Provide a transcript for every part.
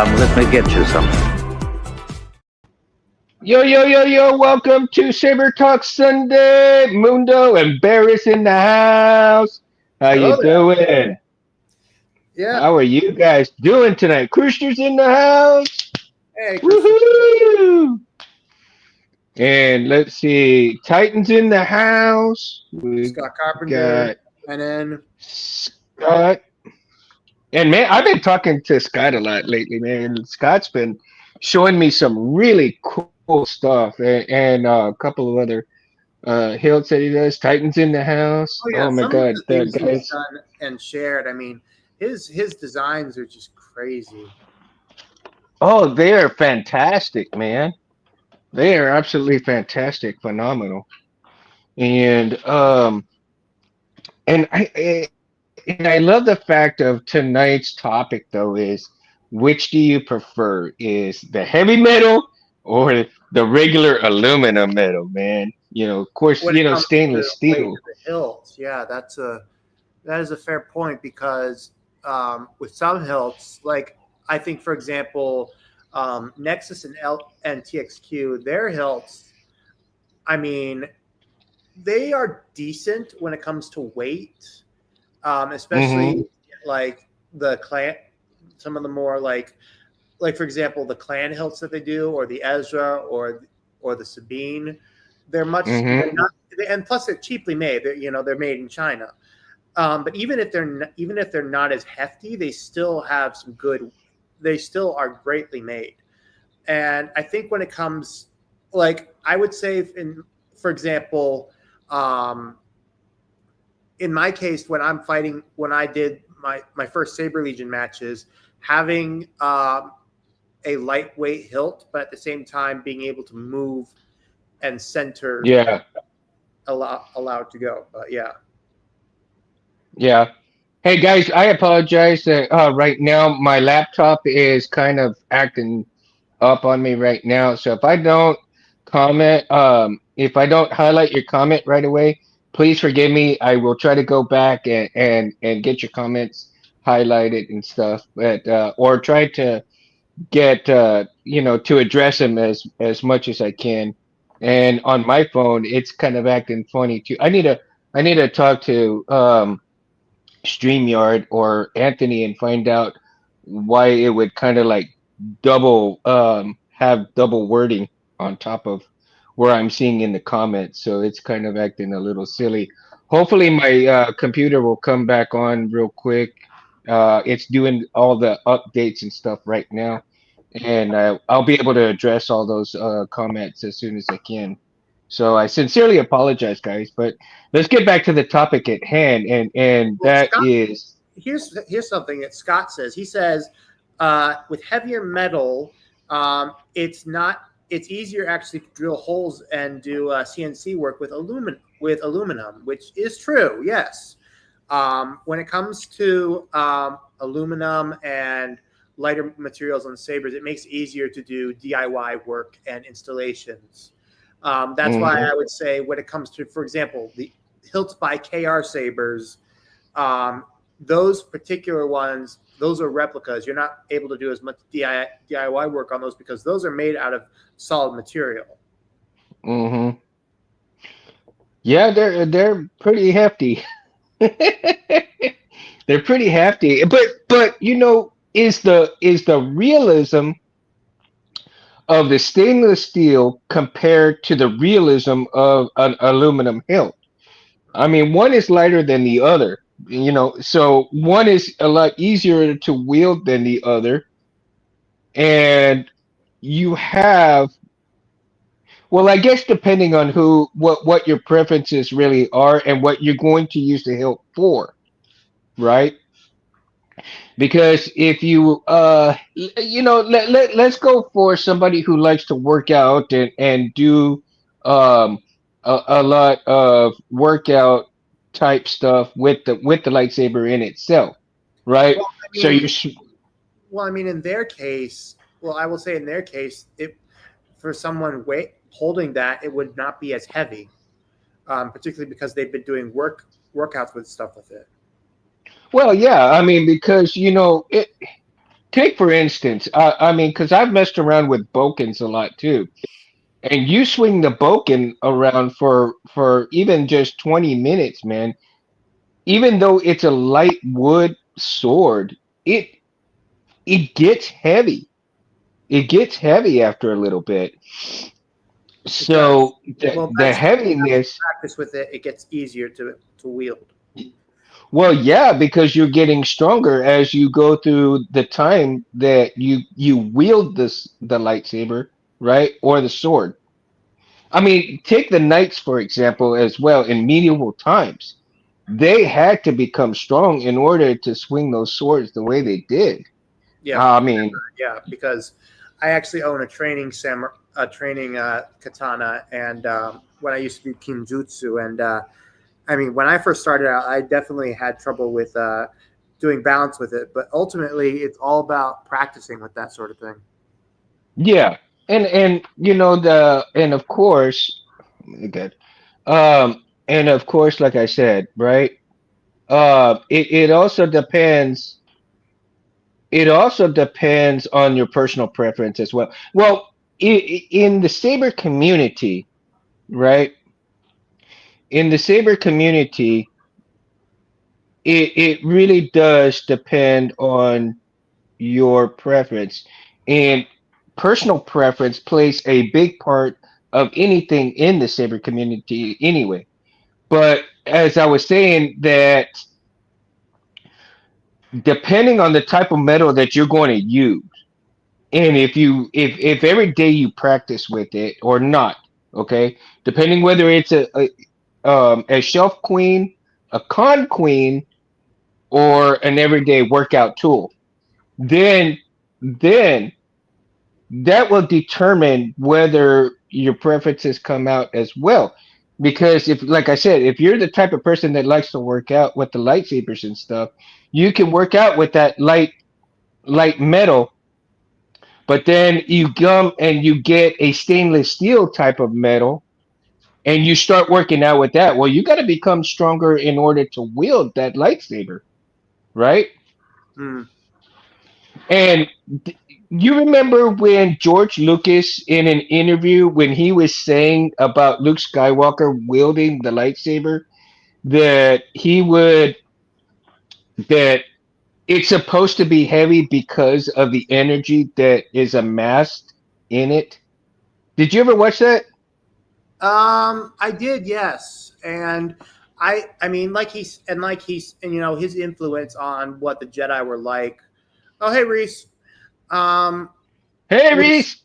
Come, let me get you some. Yo, yo, yo, yo, welcome to Saber Talk Sunday. Mundo and Barris in the house. How you Hello there. doing? Yeah. How are you guys doing tonight? Christian's in the house. Hey, Christian. Woohoo! And let's see, Titans in the house. We Scott Carpenter. got And then, Scott. And man, I've been talking to Scott a lot lately, man. Scott's been showing me some really cool stuff and a couple of other Hill said he does. Titans in the house. oh yeah, Oh my some of God, the the things he's guys. done and shared. I mean, his designs are just crazy. Oh, they are fantastic, man. They are absolutely fantastic, phenomenal. And and I love the fact of tonight's topic though is which do you prefer? Is the heavy metal or the regular aluminum metal, man? Of course, When it comes to the stainless weight steel. of the hilts, yeah, that is a fair point because with some hilts, like I think for example, Nexus and TXQ, their hilts, I mean, they are decent when it comes to weight, Mm-hmm. especially like the clan, some of the more like for example the clan hilts that they do, or the Ezra, or the Sabine. They're Mm-hmm. not, and plus they're cheaply made. They're made in China. But even if they're not as hefty, they still have some good. They still are greatly made. And I think when it comes, like I would say, for example, um, in my case, when I did my first Saber Legion matches, having a lightweight hilt, but at the same time being able to move and center Yeah. allowed to go. But yeah, Yeah. Hey guys, I apologize that right now my laptop is kind of acting up on me right now. So if I don't if I don't highlight your comment right away, please forgive me. I will try to go back and get your comments highlighted and stuff, but or try to get to address them as much as I can. And on my phone, it's kind of acting funny too. I need to talk to StreamYard or Anthony and find out why it would kind of like double have double wording on top of where I'm seeing in the comments. So it's kind of acting a little silly. Hopefully my computer will come back on real quick. It's doing all the updates and stuff right now, and I'll be able to address all those comments as soon as I can. So I sincerely apologize, guys, but let's get back to the topic at hand, and well, that Scott, is here's something that Scott says. He says with heavier metal, it's not. It's easier actually to drill holes and do CNC work with aluminum, which is true. Yes. When it comes to aluminum and lighter materials on sabers, it makes it easier to do DIY work and installations. That's why mhm, I would say when it comes to, for example, the Hilt by KR sabers, um, those particular ones, those are replicas. You're not able to do as much DIY work on those because those are made out of solid material. mhm. Yeah, they're pretty hefty. They're pretty hefty, but is the realism of the stainless steel compared to the realism of an aluminum hilt? I mean, one is lighter than the other, so one is a lot easier to wield than the other, and you have, well, I guess depending on what your preferences really are and what you're going to use the hilt for, right? Because if you let's go for somebody who likes to work out and do um a lot of workout type stuff with the lightsaber in itself, right? Well, I So mean, you're in their case, well, I will say in their case, it for someone holding that, it would not be as heavy, particularly because they've been doing workouts with stuff with it. well, yeah, I mean, because take for instance, I mean, because I've messed around with Bokens a lot too, and you swing the Boken around for even just 20 minutes, man. Even though it's a light wood sword, it it gets heavy. It gets heavy after a little bit. It does. So the Well, the as you heaviness, practice with it, it gets easier to wield. well, yeah, because you're getting stronger as you go through the time that you wield the lightsaber, right? Or the sword. I mean, take the knights for example as well in medieval times. They had to become strong in order to swing those swords the way they did. Yeah, I mean, yeah, because I actually own a training katana, and when I used to do kinjutsu, and I mean, when I first started out, I definitely had trouble with doing balance with it, but ultimately, it's all about practicing with that sort of thing. yeah, and you know the and of course, good. And of course, like I said, right? It also depends. It also depends on your personal preference as well. Well, in the saber community, right? In the saber community, it really does depend on your preference, and personal preference plays a big part of anything in the saber community anyway. But as I was saying, that depending on the type of metal that you're going to use, and if every day you practice with it or not, okay, depending whether it's a shelf queen, a con queen, or an everyday workout tool, then then that will determine whether your preferences come out as well. Because if, like I said, if you're the type of person that likes to work out with the lightsabers and stuff, you can work out with that light metal, but then you come and you get a stainless steel type of metal and you start working out with that. Well, you got to become stronger in order to wield that lightsaber, right? Mm. And you remember when George Lucas, in an interview, when he was saying about Luke Skywalker wielding the lightsaber, that he would, that it's supposed to be heavy because of the energy that is amassed in it. Did you ever watch that? I did, yes, and I mean, and you know, his influence on what the Jedi were like. Oh, hey, Reese. Um, Hey, was Reese.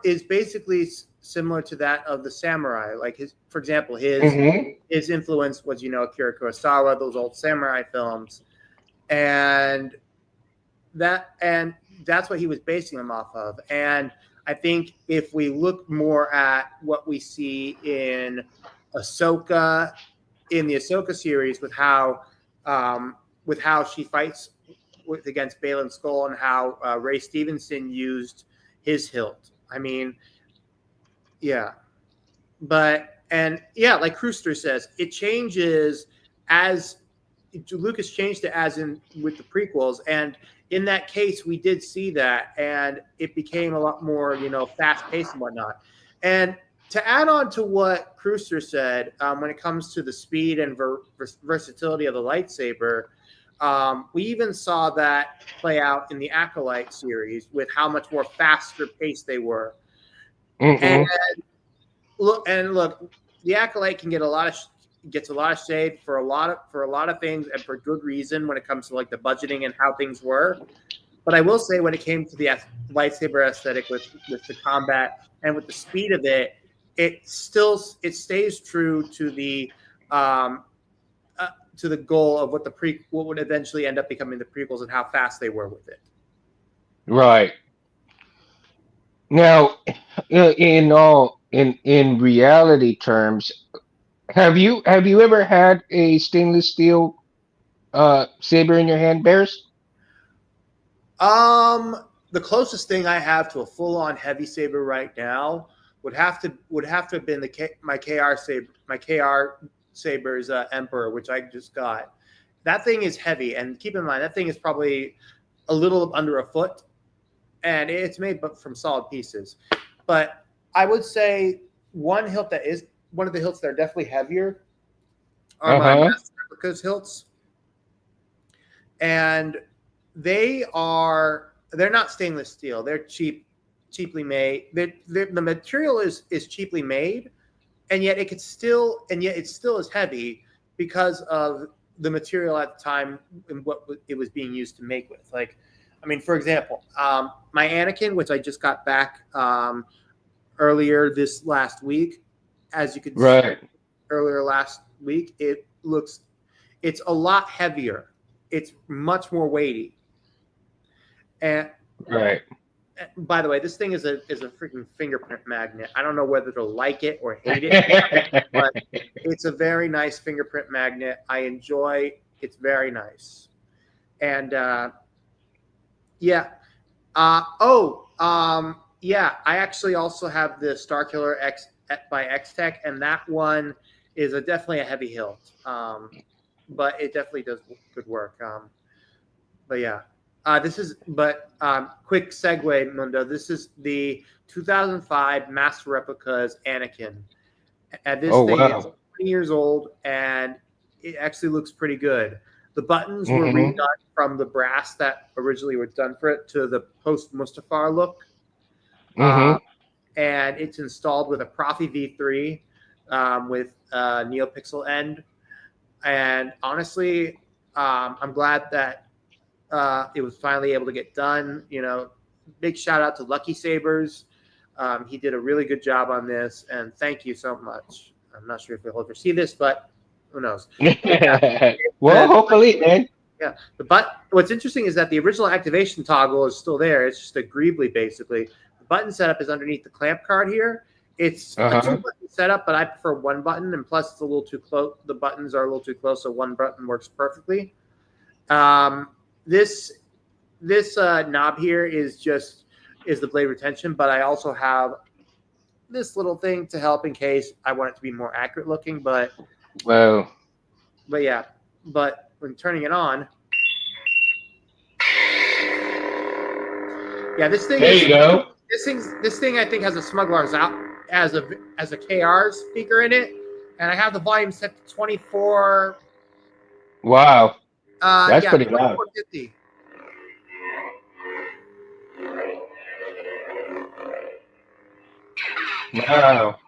is basically similar to that of the samurai. Like his, for example, Hmm. his influence was, you know, Akira Kurosawa, those old samurai films, and and that's what he was basing them off of. And I think if we look more at what we see Ahsoka in the Ahsoka series with how she fights against Balin Skull and how Ray Stevenson used his hilt. I mean, yeah, but and yeah, like Krooster says, it changes as Lucas changed it as in with the prequels, and in that case, we did see that, and it became a lot more, you know, fast paced and whatnot. And to add on to what Krooster said, when it comes to the speed and versatility of the lightsaber, we even saw that play out in the Acolyte series with how much more faster paced they were. And Hmm. look, the Acolyte can get gets a lot of shade for a lot of things and for good reason when it comes to like the budgeting and how things were. But I will say when it came to the lightsaber aesthetic with the combat and with the speed of it, it stays true um, to the goal of what would eventually end up becoming the prequels and how fast they were with it. Right. Now, in reality terms, have you ever had a stainless steel saber in your hand, Bears? The closest thing I have to a full on heavy saber right now would have to have been my KR Saber's Emperor, which I just got. That thing is heavy, and keep in mind that thing is probably a little under a foot, and it's made from solid pieces. But I would say one hilt that is one of the hilts that are definitely heavier are my Uh-huh. Master Replicas hilts, and they're not stainless steel. They're cheaply made. The material is cheaply made, and yet it still is heavy because of the material at the time and what it was being used to make with. Like, I mean, for example, my Anakin, which I just got back earlier this last week, as you could see Right. earlier last week, it's a lot heavier. It's much more weighty. And Right. by the way, this thing is a freaking fingerprint magnet. I don't know whether to like it or hate it, but it's a very nice fingerprint magnet. I enjoy. It's very nice, and yeah. Yeah. I actually also have the Starkiller X by X-Tech, and that one is definitely a heavy hilt. But it definitely does good work. But yeah. Quick segue, Mundo. This is the 2005 Master Replicas Anakin. And this Oh thing is wow. 20 years old, and it actually looks pretty good. The buttons were Mm-hmm. redone from the brass that originally were done for it to the post-Mustafar look. Mm-hmm. And it's installed with a Profi V3 with NeoPixel end. And honestly, I'm glad that it was finally able to get done. Big shout out to Lucky Sabers. He did a really good job on this, and thank you so much. I'm not sure if he'll ever see this, but who knows? Yeah, Well, hopefully, man. yeah. What's interesting is that the original activation toggle is still there. It's just a Greebly, basically. The button setup is underneath the clamp card here. It's a Uh-huh. 2-button setup, but I prefer 1 button, and plus it's a little too close. The buttons are a little too close, so 1 button works perfectly. This knob here is the blade retention, but I also have this little thing to help in case I want it to be more accurate looking. But Well, yeah, but when turning it on, yeah, this thing there you go. this thing I think has a Smuggler's out as a KR speaker in it, and I have the volume set to 24. Wow. That's Yeah, pretty loud. 2450. Wow.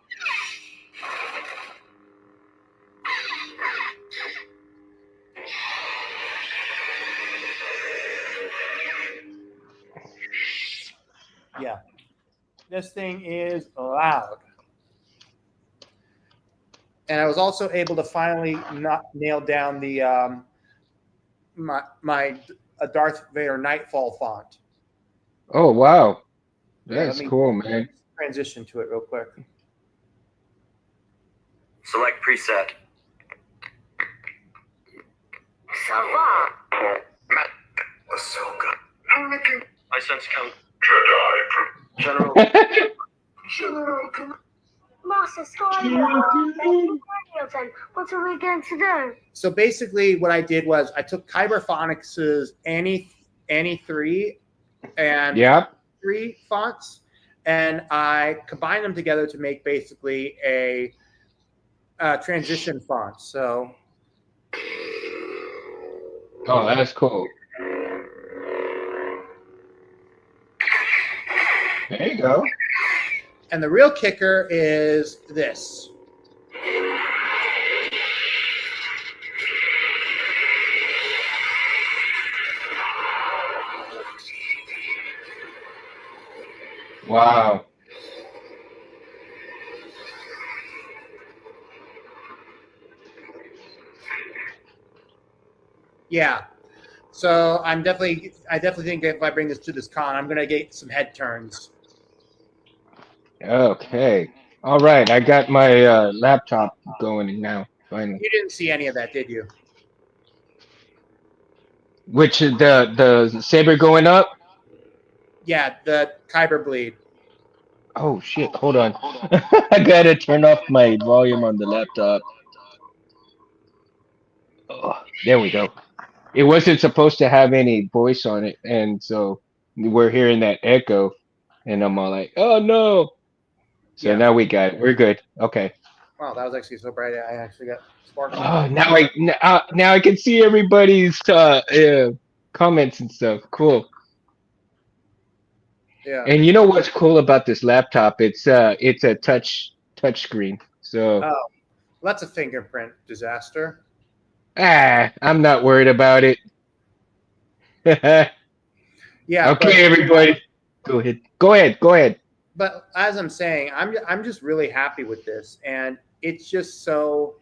Yeah, this thing is loud. And I was also able to finally not nail down the my Darth Vader Nightfall font. Oh wow. Yeah, That's cool, man. transition to it real quick. Select preset. Sava. Ahsoka. Anakin. I sense Count Jedi. General. Master Skywalker. What are we going to do? So basically, what I did was I took Kyber Phonics's Annie 3 and Yep. 3 fonts, and I combined them together to make basically a transition font. So, Oh, that's cool. There you go. and the real kicker is this. Wow. Yeah. So I definitely think if I bring this to this con, I'm gonna get some head turns. Okay. All right. I got my laptop going now. Finally. You didn't see any of that, did you? Which the saber going up? Yeah, the Kyber bleed. Oh shit! Hold on. I gotta turn off my volume on the laptop. Oh, there we go. it wasn't supposed to have any voice on it, and so we're hearing that echo, and I'm all like, oh no. So Yeah. now we're good. Okay. Wow, that was actually so bright. I actually got sparkles. Oh, now I can see everybody's comments and stuff. Cool. Yeah. And you know what's cool about this laptop? It's a touch screen. So Oh, that's a fingerprint disaster. I'm not worried about it. Okay, Yeah, everybody, go ahead. Go ahead. but as I'm saying, I'm just really happy with this, and it's just so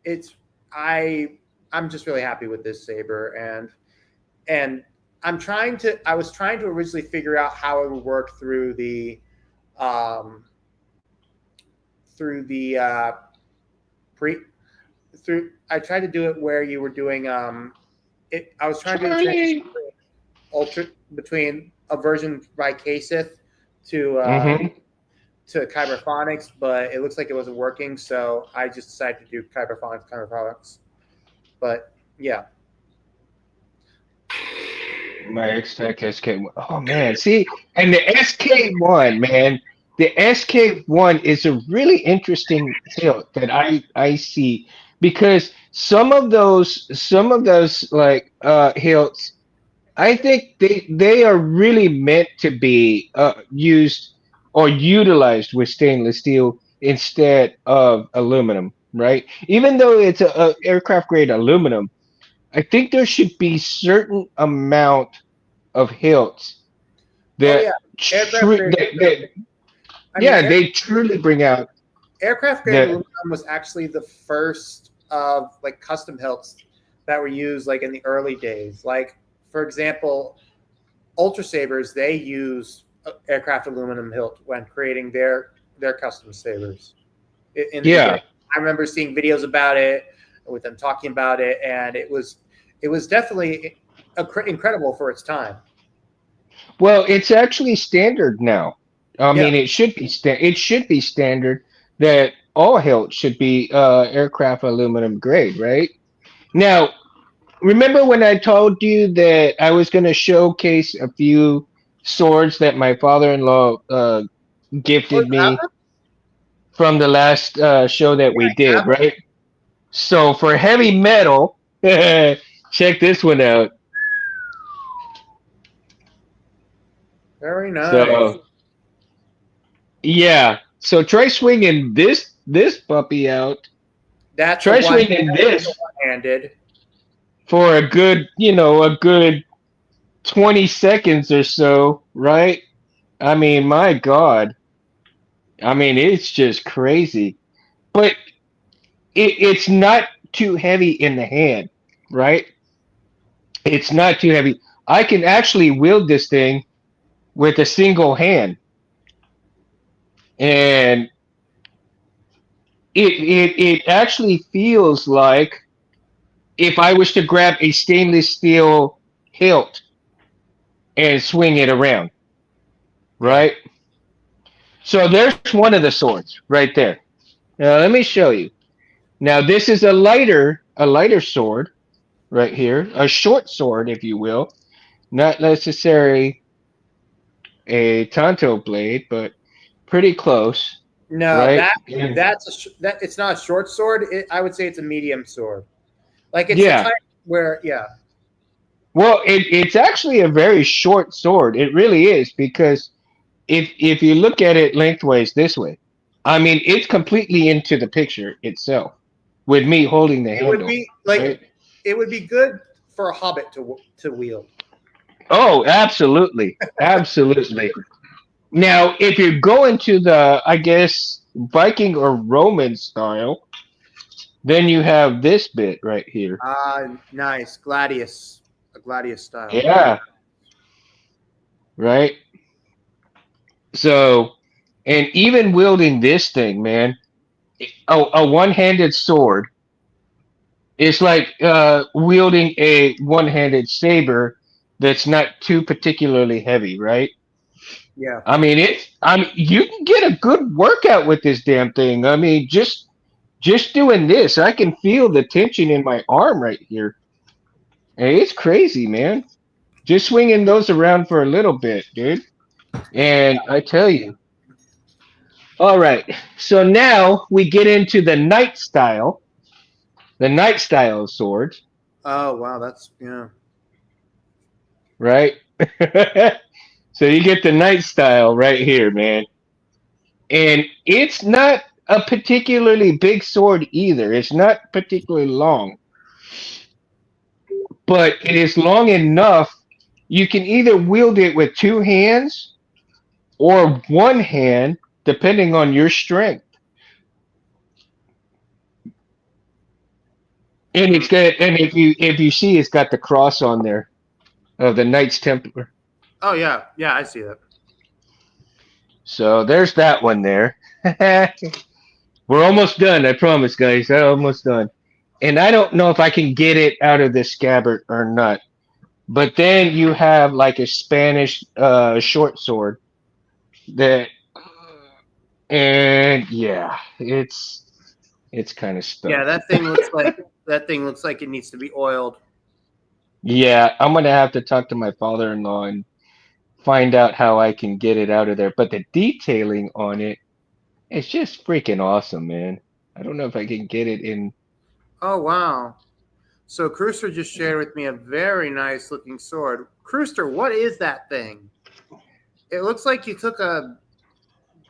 it's I'm just really happy with this saber, and I was trying to originally figure out how it would work um through the pre through I tried to do it where you were doing I was trying to do the transition between a version by Kasith to to Kyberphonics, but it looks like it wasn't working, so I just decided to do Kyberphonics. But yeah. My X-Tech SK1. Oh man, see, and the SK1, man, the SK1 is a really interesting hilt that I see because some of those like hilts, I think they are really meant to be used or utilized with stainless steel instead of aluminum, right? Even though it's a aircraft grade aluminum, I think there should be certain amount of hilts Oh that, yeah, aircraft grade. I mean, yeah, they truly bring out aircraft grade the aluminum was actually the first of like custom hilts that were used like in the early days. Like for example, Ultra Sabers, they use aircraft aluminum hilt when creating their custom sabers. In the yeah. beginning. I remember seeing videos about it with them talking about it, and it was definitely incredible for its time. Well, it's actually standard now. I Yeah. mean, it should be standard that all hilts should be aircraft aluminum grade, right? Now, remember when I told you that I was going to showcase a few swords that my father-in-law Oh, gifted you have me them? from the last show that we You did, have them? right? So for heavy metal, check this one out. Very nice. So yeah, so try swinging this puppy out. That's a Try swinging this one-handed. for a good 20 seconds or so, right? I mean, my God. I mean, it's just crazy. But it's not too heavy in the hand, right? It's not too heavy. I can actually wield this thing with a single hand. And it actually feels like if I was to grab a stainless steel hilt and swing it around, right? So there's one of the swords right there. Now let me show you. Now this is a lighter sword right here, a short sword, if you will, not necessarily a tanto blade, but pretty close, No, right? that it's not a short sword. I would say it's a medium sword. Like it's the Yeah. type where Well, it's actually a very short sword. It really is because if you look at it lengthways this way, I mean it's completely into the picture itself with me holding the it handle. would be like right? it would be good for a hobbit to wield. Oh, absolutely, absolutely. Now, if you're going to the, I guess, Viking or Roman style, then you have this bit right here. Nice Gladius, a Gladius style. Yeah, right. So, and even wielding this thing, man, a one-handed sword is like wielding a one-handed saber that's not too particularly heavy, right? Yeah. I mean, you can get a good workout with this damn thing. I mean, just doing this, I can feel the tension in my arm right here. And it's crazy, man. Just swinging those around for a little bit, dude. And I tell you. All right. So now we get into the knight style of swords, Oh wow, that's yeah. right? So you get the knight style right here, man. And it's not a particularly big sword either. It's not particularly long, but it is long enough you can either wield it with two hands or one hand, depending on your strength. And Hmm. it's got, and if you see, it's got the cross on there of the Knights Templar. Oh yeah, yeah, I see that. So there's that one there. We're almost done. I promise, guys. I'm almost done. And I don't know if I can get it out of this scabbard or not. But then you have like a Spanish short sword that, and yeah, it's kind of Yeah, stuff. that thing looks like it needs to be oiled. Yeah, I'm gonna have to talk to my father-in-law and find out how I can get it out of there. But the detailing on it, it's just freaking awesome, man. I don't know if I can get it in. Oh wow. So Cruister just shared with me a very nice looking sword. Cruister, what is that thing? It looks like you took a.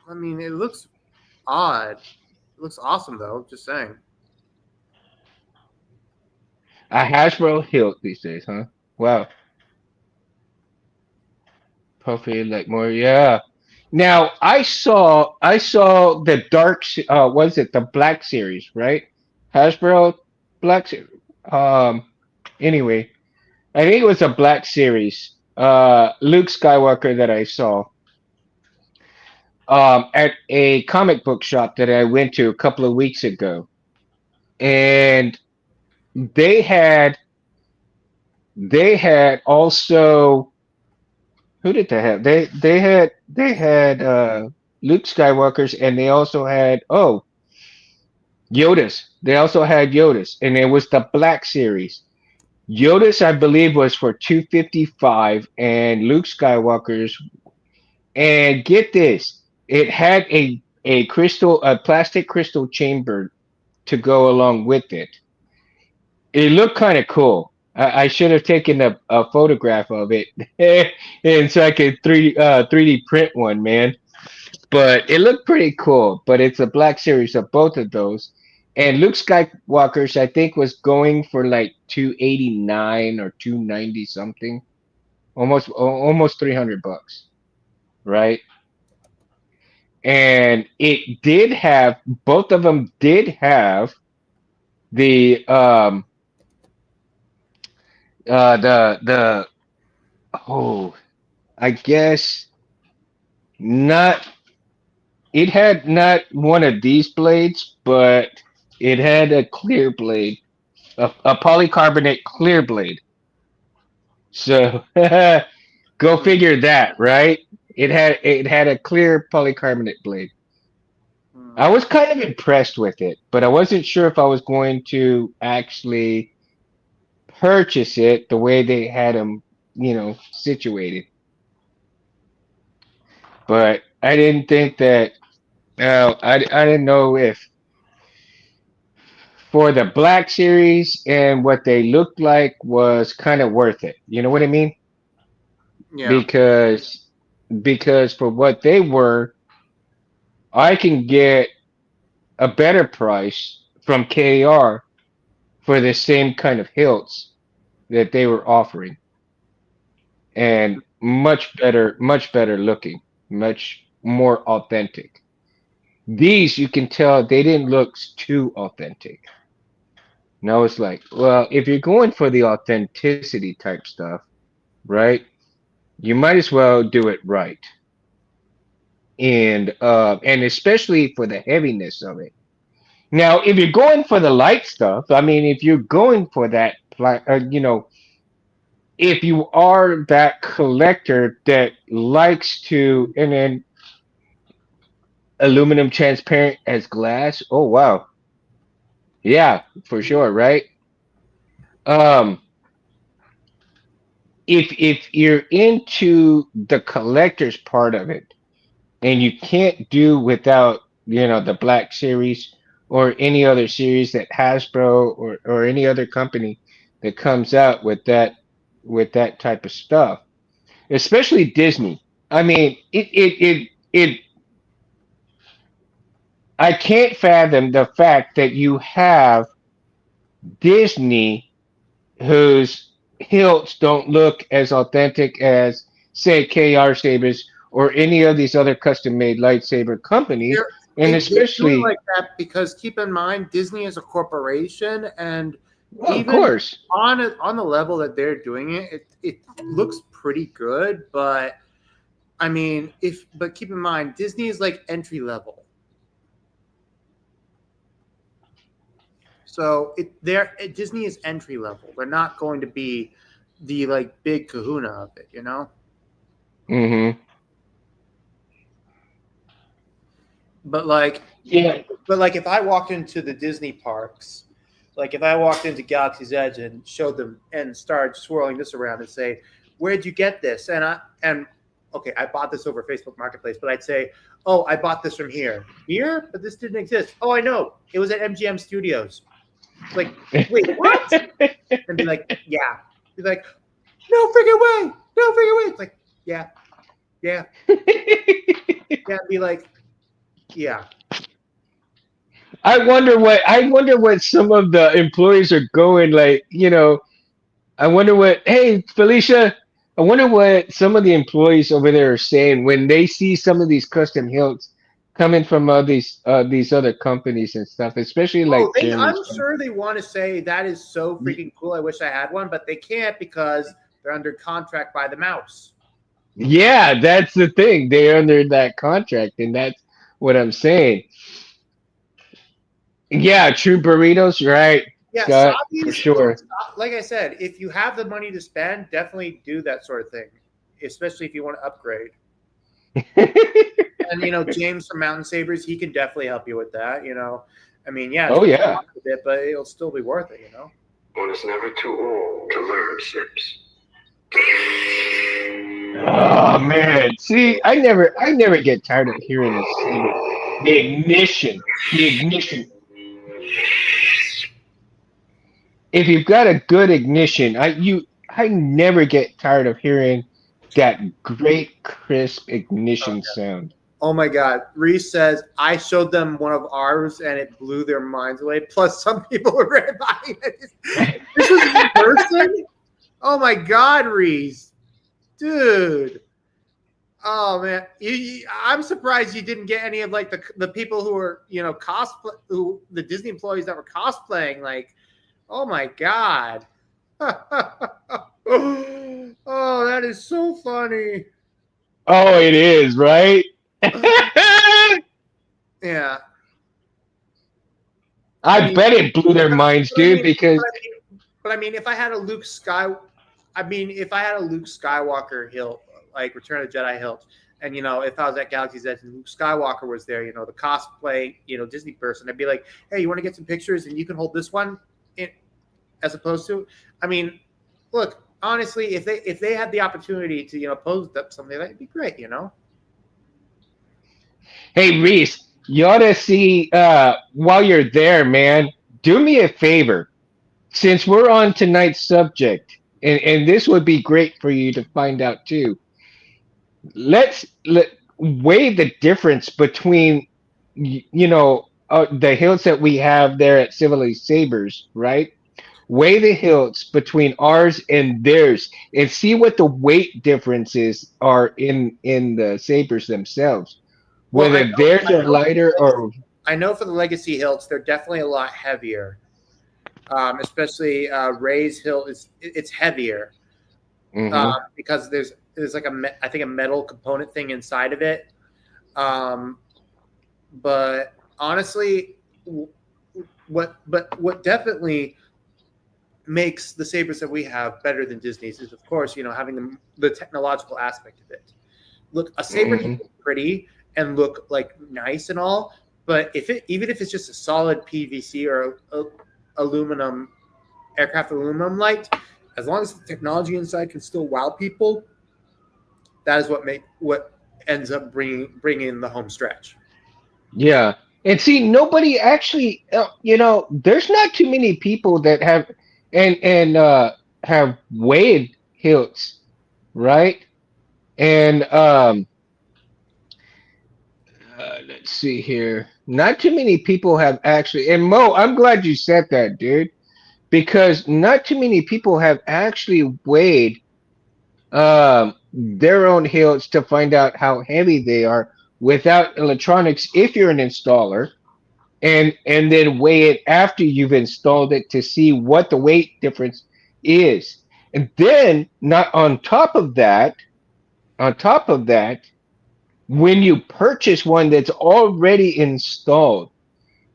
I mean, it looks odd. It looks awesome though. Just saying. A Hasbro hilt these days, huh? Wow. Puffy like more, yeah. Now I saw the was it the Black Series, right? Hasbro Black Series. Um anyway, I think it was a Black Series. Luke Skywalker that I saw at a comic book shop that I went to a couple of weeks ago. And they had they had also who did they have? They had Luke Skywalker's, and they also had Yoda's. They also had Yoda's, and it was the Black Series. Yoda's, I believe, was for 255, and Luke Skywalker's. And get this, it had a plastic crystal chamber to go along with it. It looked kind of cool. I should have taken a photograph of it, and so I could 3D print one, man. But it looked pretty cool. But it's a Black Series of both of those. And Luke Skywalker's, I think, was going for like 289 or 290 something, almost $300, right? And it did have both of them did have the the oh, I guess not. It had not one of these blades, but it had a clear blade, a polycarbonate clear blade. So go Hmm. figure that, right? It had a clear polycarbonate blade. Hmm. I was kind of impressed with it, but I wasn't sure if I was going to actually purchase it the way they had them, situated. But I didn't think that. I didn't know if for the Black Series and what they looked like was kind of worth it. You know what I mean? Yeah. Because for what they were, I can get a better price from KR for the same kind of hilts that they were offering, and much better looking, much more authentic. These you can tell they didn't look too authentic. Now it's like, well, if you're going for the authenticity type stuff, right? You might as well do it right, and especially for the heaviness of it. Now, if you're going for the light stuff, I mean, if you're going for that, if you are that collector that likes to, and then aluminum transparent as glass, oh wow, yeah, for sure, right? Um, if you're into the collector's part of it, and you can't do without the Black Series or any other series that Hasbro or any other company that comes out with that type of stuff, especially Disney. I mean, it I can't fathom the fact that you have Disney whose hilts don't look as authentic as, say, KR Sabers or any of these other custom made lightsaber companies. And They're doing especially, like that because keep in mind Disney is a corporation, and well, of even course, on the level that they're doing it looks pretty good. But I mean, but keep in mind Disney is like entry level, so Disney is entry level. They're not going to be the like big Kahuna of it, you know. hmm But like yeah, But like if I walked into the Disney parks, like if I walked into Galaxy's Edge and showed them and started swirling this around and say, "Where'd you get this?" And okay, I bought this over Facebook Marketplace, but I'd say, "Oh, I bought this from here." Here, but this didn't exist. Oh, I know, it was at MGM Studios. Like, wait, what? And be like, "Yeah." Be like, "No freaking way! No freaking way!" It's like, "Yeah, yeah, yeah." Be like, "Yeah." I wonder what some of the employees are going like. I wonder what. Hey, Felicia. I wonder what some of the employees over there are saying when they see some of these custom hilts coming from these other companies and stuff, especially Oh, like Jeremy's I'm company. sure they want to say that is so freaking cool. I wish I had one, but they can't because they're under contract by the mouse. Yeah, that's the thing. They're under that contract, and that's what I'm saying. Yeah, true burritos, right, Yeah, Scott, for Sabi's, sure. like I said, if you have the money to spend, definitely do that sort of thing, especially if you want to upgrade. And James from Mountain Sabers, he can definitely help you with that. I mean, yeah, it's Oh going to yeah. cost a bit, but it'll still be worth it. One is never too old to learn, Sips. Oh man, see, I never get tired of hearing this saber. The ignition. If you've got a good ignition, I never get tired of hearing that great crisp ignition sound. Oh my God. Reese says, I showed them one of ours and it blew their minds away. Plus, some people were right behind it. This was in person? Oh my God, Reese. Dude. Oh man. I'm surprised you didn't get any of like the people who were, the Disney employees that were cosplaying. Like, oh my God. Oh, that is so funny. Oh, it is, right? Yeah. I bet it blew their minds, dude, because But I mean, if I had a if I had a Luke Skywalker hilt, like Return of the Jedi hilt, and if I was at Galaxy's Edge and Luke Skywalker was there, the cosplay, Disney person, I'd be like, hey, you want to get some pictures and you can hold this one, as opposed to, I mean, look, honestly, if they had the opportunity to pose up something, that'd be great, hey, Reese, you ought to see while you're there, man. Do me a favor, since we're on tonight's subject, and this would be great for you to find out too. Let weigh the difference between the hilts that we have there at Civilized Sabers, right? Weigh the hilts between ours and theirs, and see what the weight differences are in the sabers themselves. Well, Whether theirs are lighter or I know for the legacy hilts, they're definitely a lot heavier. Especially Ray's hilt it's heavier because there's like I think a metal component thing inside of it. But honestly, what definitely makes the sabers that we have better than Disney's is, of course, having the technological aspect of it. Look, a saber can look pretty and look like nice and all, but even if it's just a solid PVC or aluminum aircraft aluminum light, as long as the technology inside can still wow people, that is what ends up bringing the home stretch. Yeah. And see, nobody actually, there's not too many people that have have weighed hilts, right? And let's see here. Not too many people have actually, and Mo, I'm glad you said that, dude, because not too many people have actually weighed their own hilts to find out how heavy they are without electronics if you're an installer, and then weigh it after you've installed it to see what the weight difference is. And then not on top of that, when you purchase one that's already installed,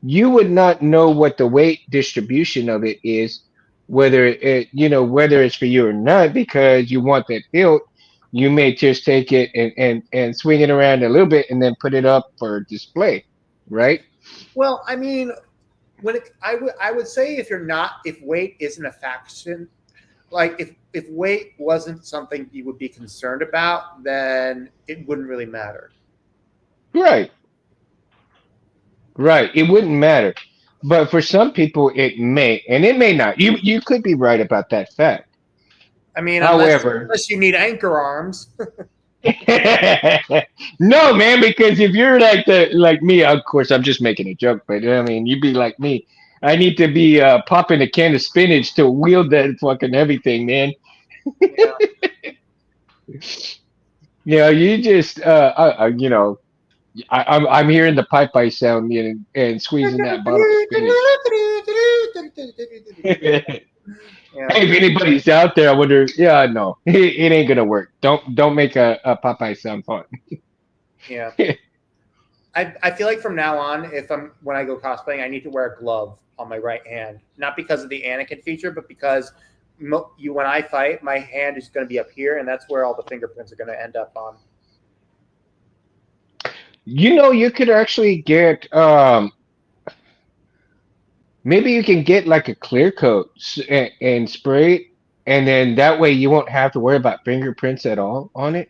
you would not know what the weight distribution of it is, whether it's for you or not, because you want that hilt. You may just take it and swing it around a little bit and then put it up for display, right? Well, I mean, I would say if weight isn't a faction, like if weight wasn't something you would be concerned about, then it wouldn't really matter. Right, right. It wouldn't matter, but for some people, it may, and it may not. You could be right about that fact. I mean, However, unless you need anchor arms. no, man, because if you're like me, of course, I'm just making a joke, but I mean, you'd be like me. I need to be popping a can of spinach to wield that fucking heavy thing, man. Yeah. You just, I'm hearing the pipe sound and squeezing that bottle of spinach. Yeah. Hey, if anybody's out there, I wonder. Yeah, no, it ain't gonna work. Don't make a Popeye sound fun. Yeah. I feel like from now on, when I go cosplaying, I need to wear a glove on my right hand, not because of the Anakin feature, but because when I fight, my hand is going to be up here, and that's where all the fingerprints are going to end up on. You could actually get maybe you can get like a clear coat and spray it, and then that way you won't have to worry about fingerprints at all on it.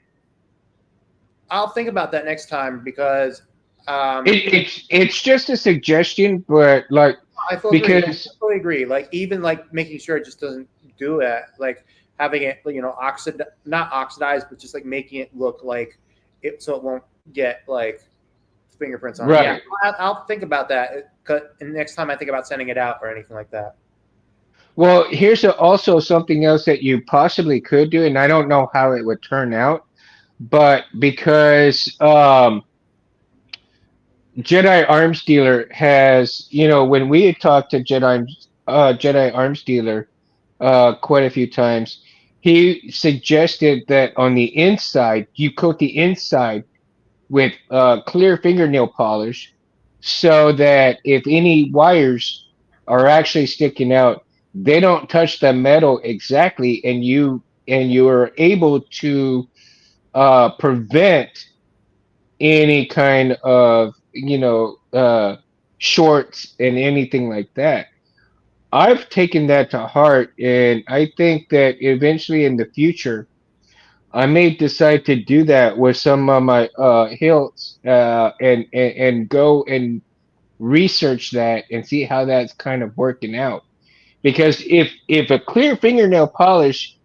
I'll think about that next time because It's just a suggestion, but like I fully agree. Like even like making sure it just doesn't do it, like having it, not oxidized, but just like making it look like it so it won't get like fingerprints on it. Right. Yeah, I'll think about that. And next time I think about sending it out or anything like that. Well, here's also something else that you possibly could do, and I don't know how it would turn out, but because Jedi Arms Dealer has, when we had talked to Jedi Arms Dealer quite a few times, he suggested that on the inside, you coat the inside with clear fingernail polish so that if any wires are actually sticking out, they don't touch the metal exactly, and you are able to prevent any kind of shorts and anything like that. I've taken that to heart, and I think that eventually in the future I may decide to do that with some of my hilts, and go and research that and see how that's kind of working out. Because if a clear fingernail polish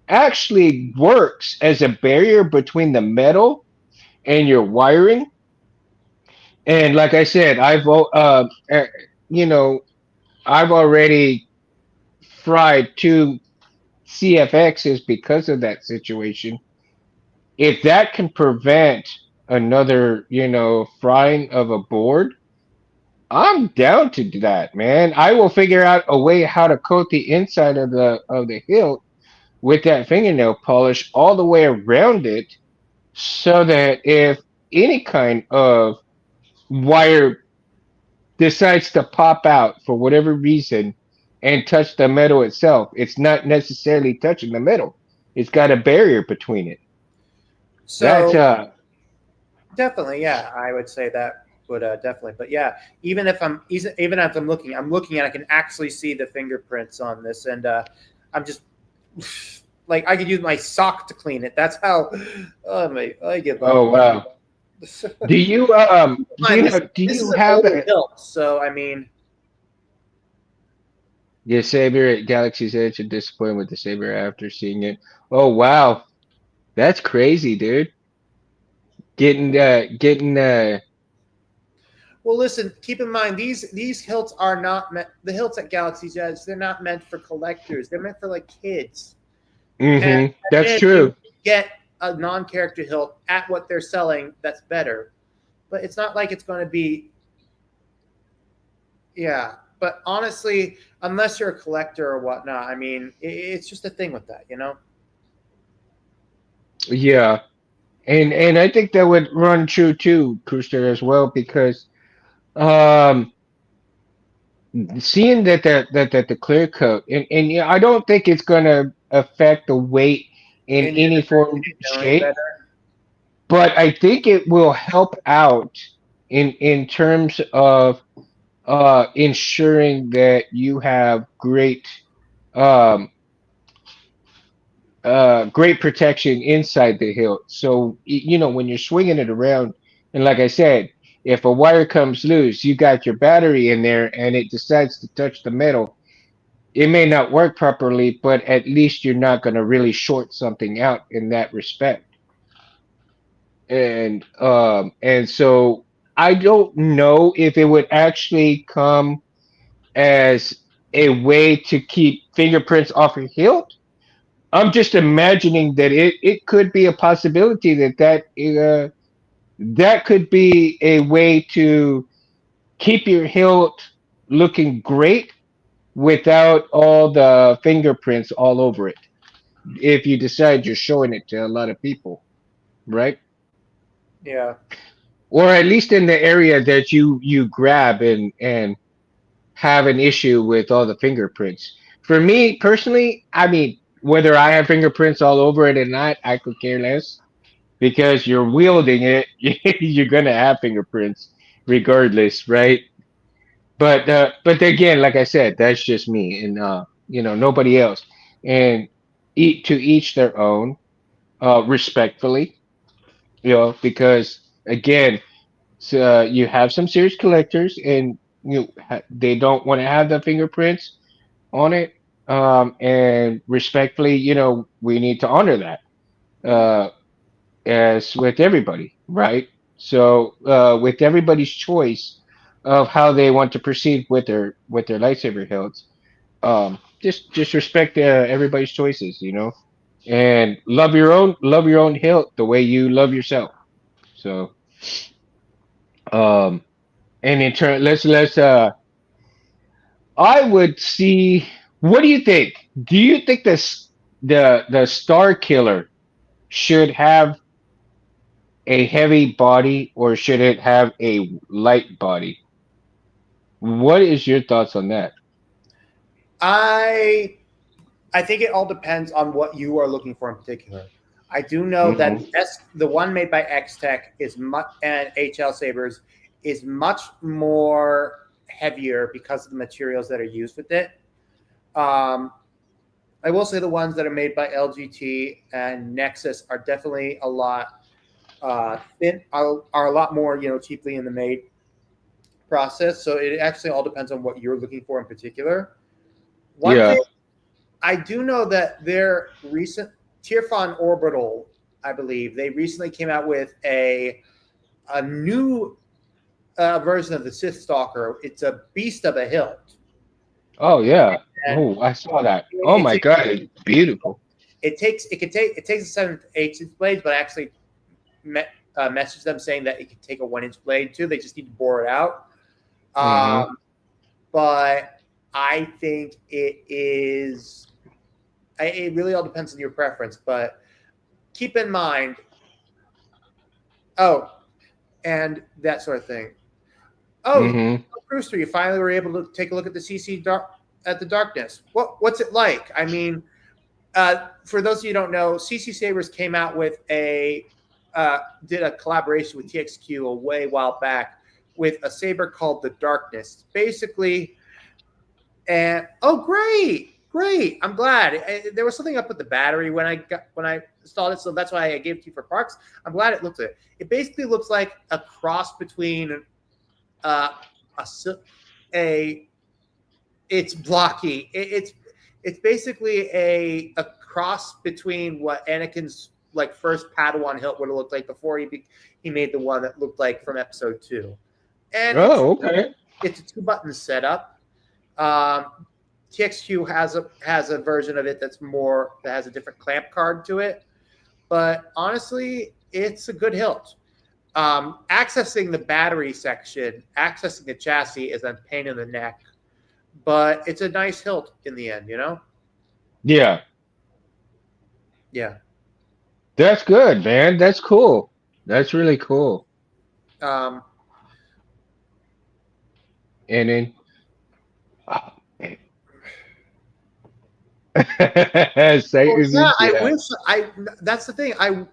actually works as a barrier between the metal and your wiring, and like I said, I've already fried two CFXs because of that situation. If that can prevent another, frying of a board, I'm down to do that, man. I will figure out a way how to coat the inside of the hilt with that fingernail polish all the way around it, so that if any kind of wire decides to pop out for whatever reason and touch the metal itself, it's not necessarily touching the metal. It's got a barrier between it. So That's definitely, yeah, I would say that would definitely. But yeah, even if I'm looking and I can actually see the fingerprints on this, and I'm just like I could use my sock to clean it. That's how. I give up. Oh wow. Do you do This is you an have older a hilt, so I mean, your saber at Galaxy's Edge and disappointed with the saber after seeing it? Oh wow, that's crazy, dude. Getting well, listen. Keep in mind these hilts are not meant. The hilts at Galaxy's Edge, they're not meant for collectors. They're meant for like kids. And That's then true. you get a non-character hilt at what they're selling that's better. But it's not like it's going to be. Yeah, but honestly, unless you're a collector or whatnot, I mean, it's just a thing with that, you know. Yeah. And I think that would run true too, Cruister, as well, because um seeing that the clear coat and yeah, I don't think it's gonna affect the weight in And any form knowing shape, better. but I think it will help out in terms of ensuring that you have um great protection inside the hilt. So you know when you're swinging it around, and like I said, if a wire comes loose, you got your battery in there, and it decides to touch the metal. It may not work properly, but at least you're not going to really short something out in that respect. And so I don't know if it would actually come as a way to keep fingerprints off your hilt. I'm just imagining that it could be a possibility that could be a way to keep your hilt looking great without all the fingerprints all over it. If you decide you're showing it to a lot of people, right? Yeah. Or at least in the area that you grab and have an issue with all the fingerprints. For me personally, I mean, whether I have fingerprints all over it or not, I could care less because you're wielding it, you're gonna have fingerprints regardless, right? But again, like I said, that's just me, and nobody else. And to each their own, respectfully, because again, so, you have some serious collectors, and they don't want to have the fingerprints on it. And respectfully, we need to honor that. Uh, as with everybody, right? So with everybody's choice of how they want to proceed with their lightsaber hilts, just respect everybody's choices, and love your own hilt the way you love yourself. So um, and in turn, let's I would see. What do you think? Do you think the Star Killer should have a heavy body or should it have a light body? What is your thoughts on that? I I think it all depends on what you are looking for in particular. I do know that Hmm. the one made by X Tech is much and HL Sabers is much more heavier because of the materials that are used with it. Um, I will say the ones that are made by LGT and Nexus are definitely a lot are a lot more cheaply in the made process. So it actually all depends on what you're looking for in particular. One Yeah. thing I do know that their recent Tirfon Orbital, I believe, they recently came out with a new version of the Sith Stalker. It's a beast of a hilt, Oh yeah. and Oh, I saw that. Oh it's my God, it's beautiful. it takes a 7/8 blades, but I actually messaged them saying that it could take a 1-inch blade too. They just need to bore it out. Hmm. Um, but I think it is. It really all depends on your preference, but keep in mind. Oh, and that sort of thing. Oh, Hmm. Brewster, you finally were able to take a look at the at the darkness. What's it like? I mean, for those of you who don't know, CC Sabers came out with did a collaboration with TXQ a way while back with a saber called the Darkness. Basically, and oh, great, Great. I'm glad. There was something up with the battery when I installed it, so that's why I gave it to you for parks. I'm glad it looks it. It basically looks like a cross between it's blocky. It's basically a cross between what Anakin's like first Padawan hilt would have looked like before he made the one that looked like from Episode 2. And okay. It's a 2-button setup. TXQ has a version of it that has a different clamp card to it, but honestly, it's a good hilt. Accessing the battery section, accessing the chassis is a pain in the neck, but it's a nice hilt in the end, you know? Yeah. Yeah. That's good, man. That's cool. That's really cool. Um, And then that's the thing. I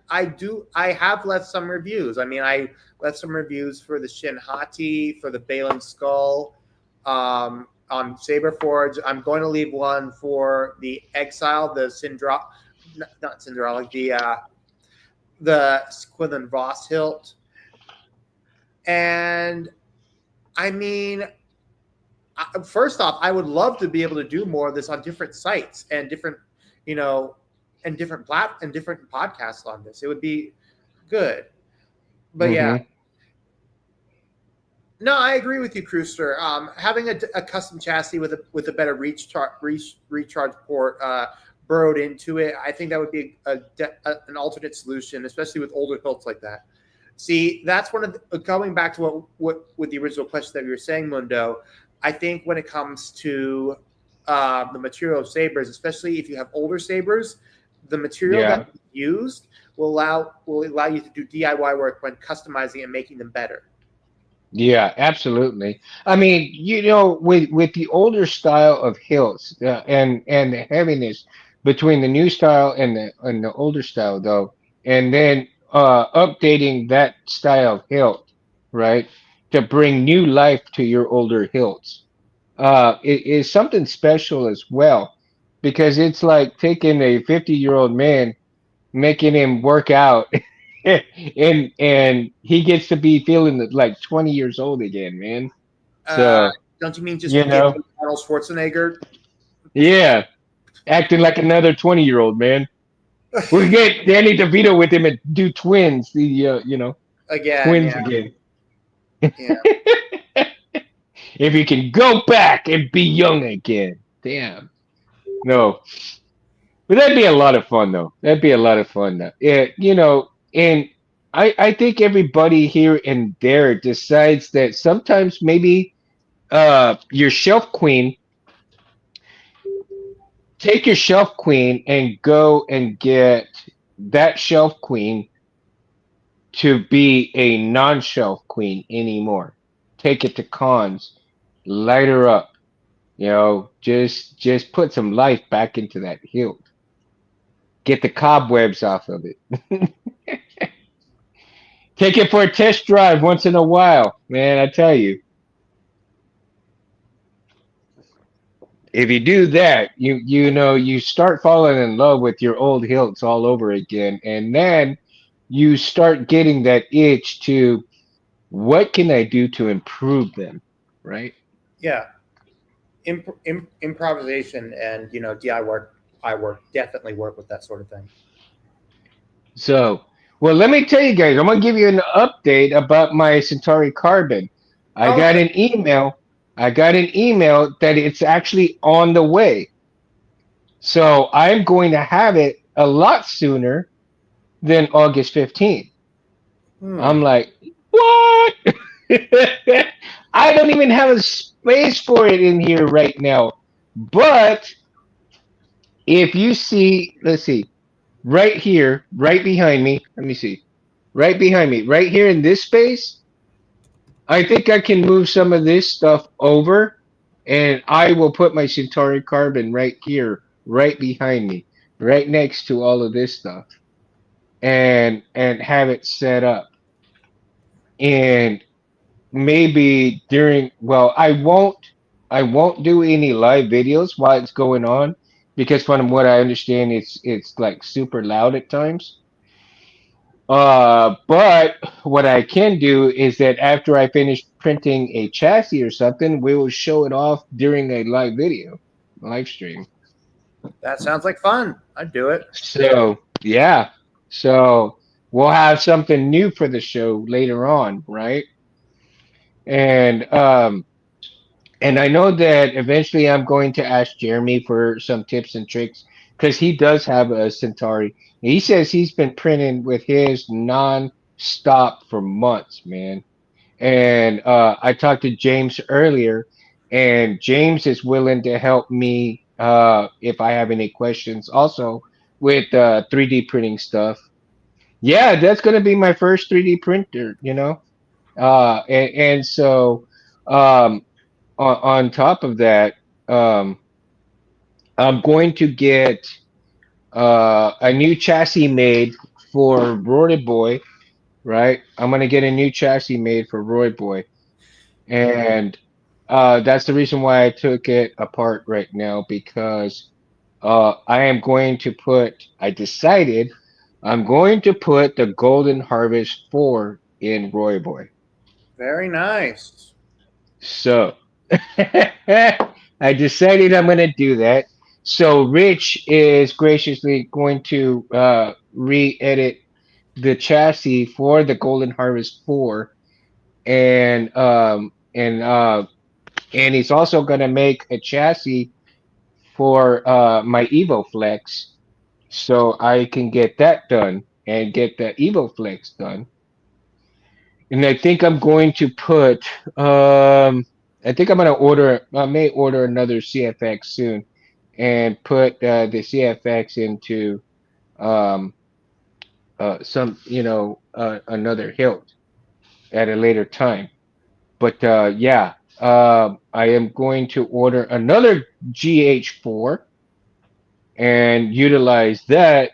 have left some reviews. I mean, I left some reviews for the Shin Hati, for the Balin Skull, on Saberforge. I'm going to leave one for the Exile, the not Syndrolic, the Quinlan Voss hilt. And I mean, first off, I would love to be able to do more of this on different sites and different podcasts on this. It would be good. But yeah. No, I agree with you, Crewster. Having a custom chassis with a better recharge port burrowed into it, I think that would be an alternate solution, especially with older hilts like that. See, that's one of going back to what with the original question that we were saying, Mundo. I think when it comes to the material of sabers, especially if you have older sabers, the material that you used will allow you to do DIY work when customizing and making them better. Yeah, absolutely. I mean, with the older style of hilts and the heaviness between the new style and the older style, though, and then updating that style of hilt, right, to bring new life to your older hilts, it is something special as well, because it's like taking a 50-year-old man, making him work out. and he gets to be feeling like 20 years old again, man. So don't you mean just Arnold Schwarzenegger? Yeah, acting like another 20-year-old, man. We get Danny DeVito with him and do twins. Again, twins again. Yeah. If you can go back and be young again, damn. No, but that'd be a lot of fun, though. That'd be a lot of fun, though. Yeah, and I think everybody here and there decides that sometimes maybe your shelf queen, take your shelf queen and go and get that shelf queen to be a non-shelf queen anymore. Take it to cons, light her up, just put some life back into that hilt. Get the cobwebs off of it. Take it for a test drive once in a while, man. I tell you, if you do that, you start falling in love with your old hilts all over again, and then you start getting that itch to, what can I do to improve them, right? Yeah, improvisation and DIY work definitely work with that sort of thing. So, well, let me tell you guys, I'm gonna give you an update about my Centauri Carbon. I got an email that it's actually on the way. So I'm going to have it a lot sooner than August 15th. I'm like, what? I don't even have a space for it in here right now. But if you see, let's see, right here, right behind me, let me see, right behind me, right here in this space, I think I can move some of this stuff over, and I will put my Centauri Carbon right here, right behind me, right next to all of this stuff, and have it set up. And maybe I won't do any live videos while it's going on, because from what I understand, it's like super loud at times. But what I can do is that after I finish printing a chassis or something, we will show it off during a live video, live stream. That sounds like fun. I'd do it. So yeah, so we'll have something new for the show later on, right? And and I know that eventually I'm going to ask Jeremy for some tips and tricks because he does have a Centauri. He says he's been printing with his non-stop for months, man. And I talked to James earlier, and James is willing to help me if I have any questions. Also, with 3D printing stuff. Yeah, that's gonna be my first 3D printer. And so um, on top of that, um, I'm going to get a new chassis made for Roy Boy. Right, I'm gonna get a new chassis made for Roy Boy. And that's the reason why I took it apart right now because I decided I'm going to put the Golden Harvest 4 in Roy Boy. Very nice. So I decided I'm going to do that. So Rich is graciously going to re-edit the chassis for the Golden Harvest 4 and and he's also going to make a chassis for my EvoFlex so I can get that done and get the EvoFlex done. And I think I'm going to put I think I'm going to order I may order another CFX soon and put the CFX into um some another hilt at a later time. But yeah, I am going to order another GH4 and utilize that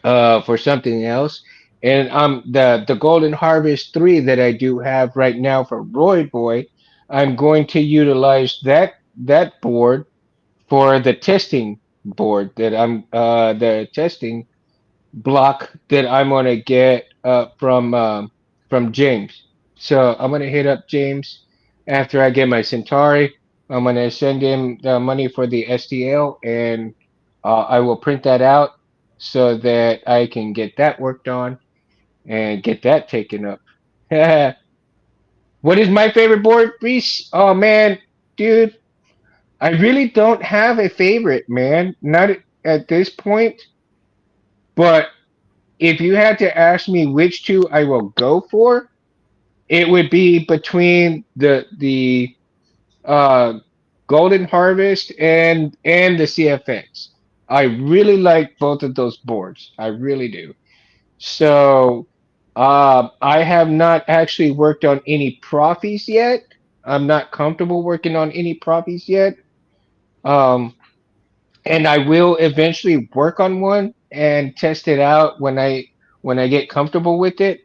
for something else. And the Golden Harvest 3 that I do have right now for Roy Boy, I'm going to utilize that board for the testing board that the testing block that I'm gonna get from James. So I'm gonna hit up James after I get my Centauri. I'm gonna send him the money for the STL, and I will print that out so that I can get that worked on and get that taken up. What is my favorite board, Reese? Oh man, dude, I really don't have a favorite, man. Not at this point, but if you had to ask me which two I will go for, it would be between the uh, Golden Harvest and the CFX. I really like both of those boards. I really do. So I have not actually worked on any profis yet. I'm not comfortable working on any profis yet. Um, and I will eventually work on one and test it out when I get comfortable with it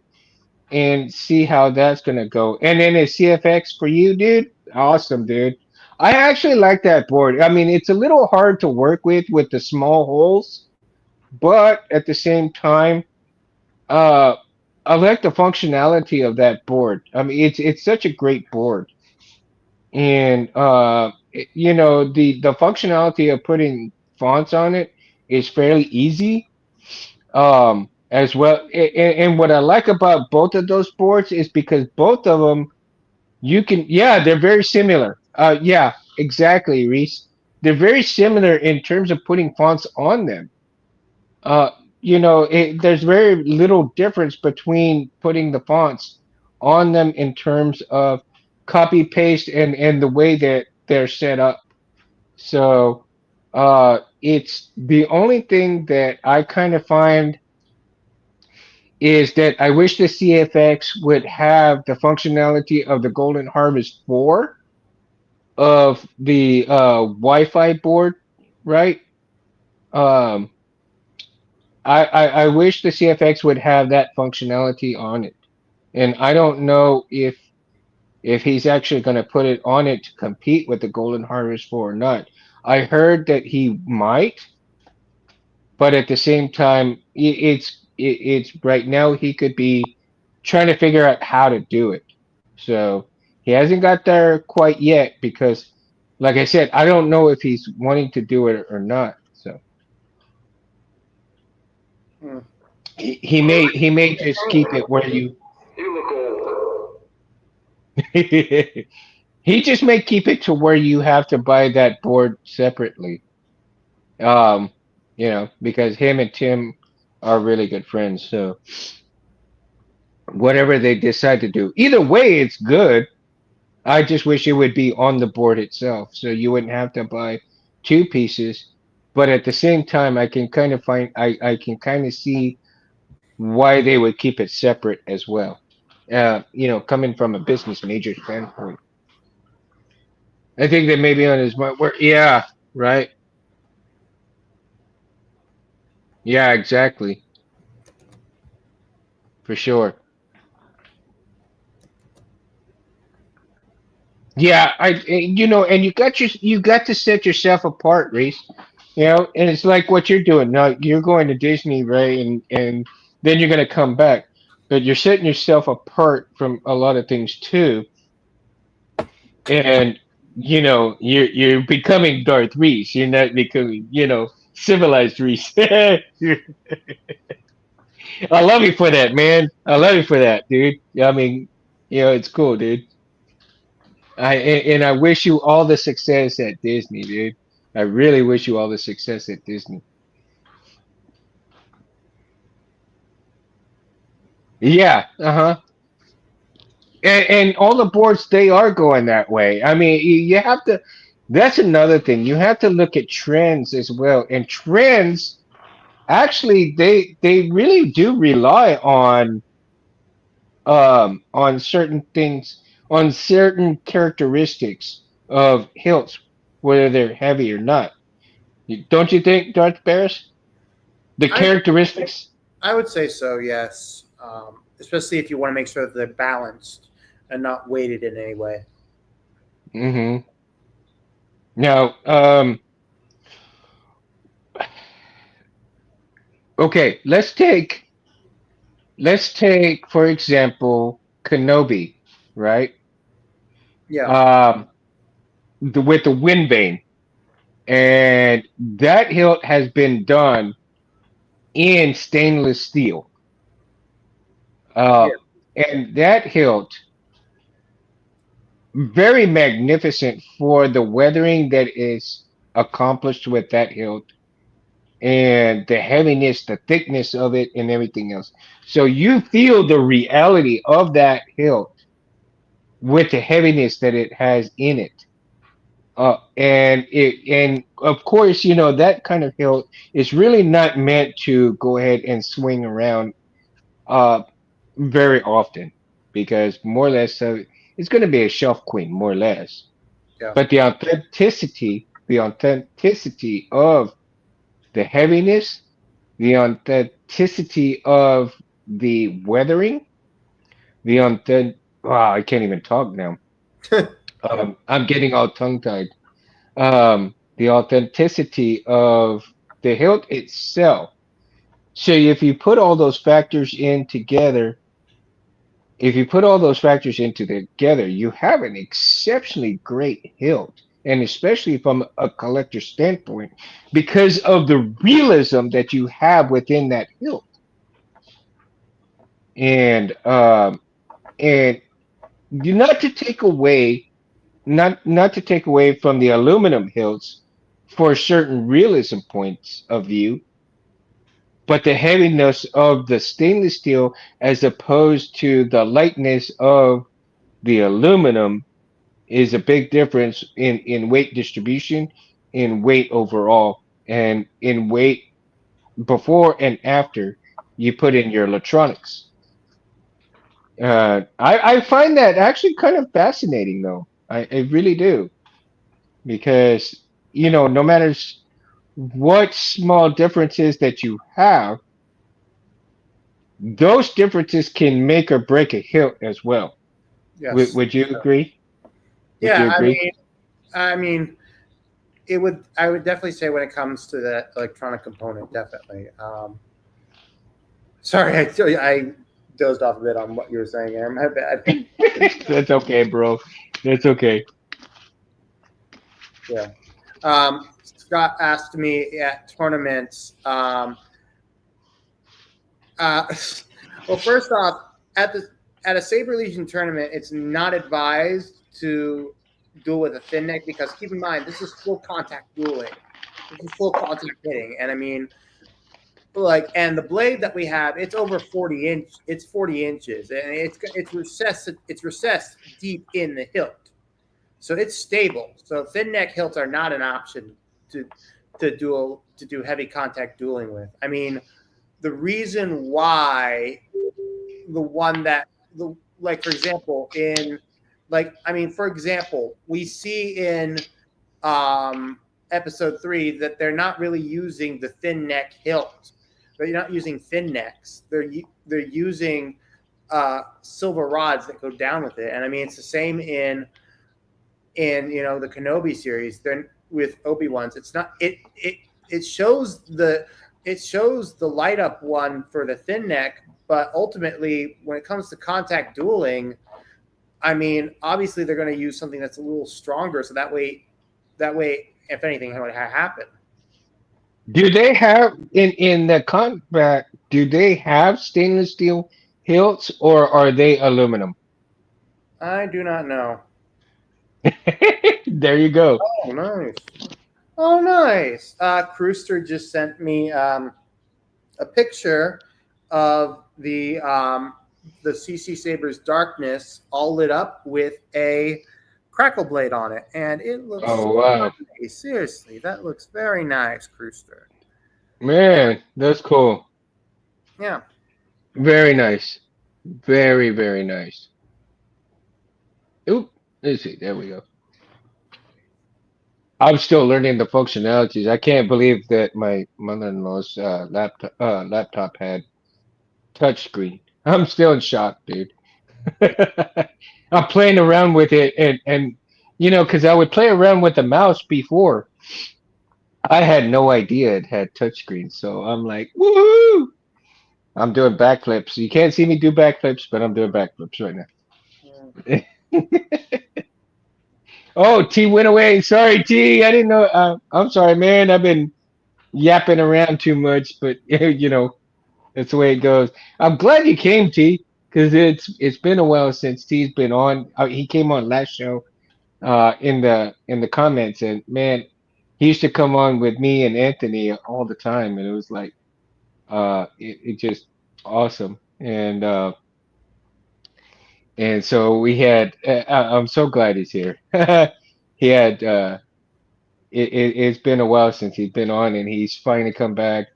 and see how that's gonna go. And then a CFX for you, dude. Awesome, dude. I actually like that board. I mean, it's a little hard to work with the small holes, but at the same time, uh, I like the functionality of that board. I mean, it's such a great board, and the functionality of putting fonts on it is fairly easy as well. And what I like about both of those boards is because both of them yeah, they're very similar. Yeah, exactly, Reese. They're very similar in terms of putting fonts on them. Uh, there's very little difference between putting the fonts on them in terms of copy paste and the way that they're set up. So it's the only thing that I kind of find is that I wish the CFX would have the functionality of the Golden Harvest 4 of the Wi-Fi board, right? Um, I wish the CFX would have that functionality on it, and I don't know if he's actually going to put it on it to compete with the Golden Harvest 4 or not. I heard that he might, but at the same time, it's right now he could be trying to figure out how to do it. So he hasn't got there quite yet because, like I said, I don't know if he's wanting to do it or not. So Hmm. he may just keep it where you. You look old. He just may keep it to where you have to buy that board separately. Um, because him and Tim are really good friends. So whatever they decide to do, either way, it's good. I just wish it would be on the board itself, so you wouldn't have to buy two pieces. But at the same time, I can kind of I can kind of see why they would keep it separate as well. Coming from a business major standpoint, I think that maybe on his mind, yeah, right, yeah, exactly, for sure. Yeah, and you got to set yourself apart, Reese. And it's like what you're doing. Now you're going to Disney, right? And then you're gonna come back. But you're setting yourself apart from a lot of things too. And you're becoming Darth Reese. You're not becoming, civilized Reese. I love you for that, man. I love you for that, dude. I mean, it's cool, dude. I wish you all the success at Disney, dude. I really wish you all the success at Disney. Yeah, uh-huh. And all the boards they are going that way. I mean, you have to. That's another thing. You have to look at trends as well. And trends actually they really do rely on certain things, on certain characteristics of hilts, whether they're heavy or not. Don't you think, Darth Barris? The I characteristics. I would say so. Yes, especially if you want to make sure that they're balanced and not weighted in any way. Mm-hmm. Now, okay, let's take for example Kenobi, right? Yeah. Um, with the wind vane, and that hilt has been done in stainless steel. Uh, Yeah. and that hilt very magnificent for the weathering that is accomplished with that hilt and the heaviness, the thickness of it, and everything else. So you feel the reality of that hilt with the heaviness that it has in it. And of course, that kind of hilt is really not meant to go ahead and swing around uh very often because more or less it's going to be a shelf queen more or less. Yeah. But the authenticity of the heaviness, the authenticity of the weathering, the authentic. Wow, I can't even talk now. I'm getting all tongue tied. The authenticity of the hilt itself. So if you put all those factors into together, you have an exceptionally great hilt, and especially from a collector standpoint, because of the realism that you have within that hilt, and not to take away, not to take away from the aluminum hilts for certain realism points of view, but the heaviness of the stainless steel as opposed to the lightness of the aluminum is a big difference in weight distribution, in weight overall, and in weight before and after you put in your electronics. I find that actually kind of fascinating, though. I really do, because no matter what small differences that you have, those differences can make or break a hilt as well. Would, Yes. would you agree? Would you Yeah. I agree? mean, I mean, I would definitely say when it comes to that electronic component, definitely. Sorry, I dozed off a bit on what you were saying, Aaron. My bad. That's okay, bro. That's okay. Yeah. Scott asked me at tournaments. Well, first off, at a Saber Legion tournament, it's not advised to duel with a thin neck because keep in mind this is full contact dueling. This is full contact hitting, and I mean, and the blade that we have, it's over 40 inch. It's 40 inches, and it's recessed deep in the hilt, so it's stable. So thin neck hilts are not an option to do heavy contact dueling with. I mean, the reason why for example, we see in episode 3 that they're not really using the thin neck hilt. They're not using thin necks. They're using silver rods that go down with it. And I mean, it's the same in the Kenobi series. They're with Obi-Wan's. It's not it shows the light up one for the thin neck, but ultimately when it comes to contact dueling, I mean, obviously they're going to use something that's a little stronger, so that way if anything would happen. Do they have in the combat? Do they have stainless steel hilts or are they aluminum? I do not know. There you go. Oh, nice. Oh, nice. Crewster just sent me a picture of the CC Saber's Darkness all lit up with a crackle blade on it, and it looks wow. nice. Seriously, that looks very nice, Crewster. Man, that's cool. Yeah. Very nice. Very, very nice. Oop, let's see. There we go. I'm still learning the functionalities. I can't believe that my mother-in-law's laptop had touchscreen. I'm still in shock, dude. I'm playing around with it, and because I would play around with the mouse before. I had no idea it had touchscreen, so I'm like, woohoo! I'm doing backflips. You can't see me do backflips, but I'm doing backflips right now. Oh, T went away. Sorry, T. I didn't know. I'm sorry, man. I've been yapping around too much, but that's the way it goes. I'm glad you came, T, because it's been a while since T's been on. He came on last show, in the comments, and man, he used to come on with me and Anthony all the time, and it was like, it just awesome, and so we had. I'm so glad he's here. He had. It's been a while since he's been on, and he's finally come back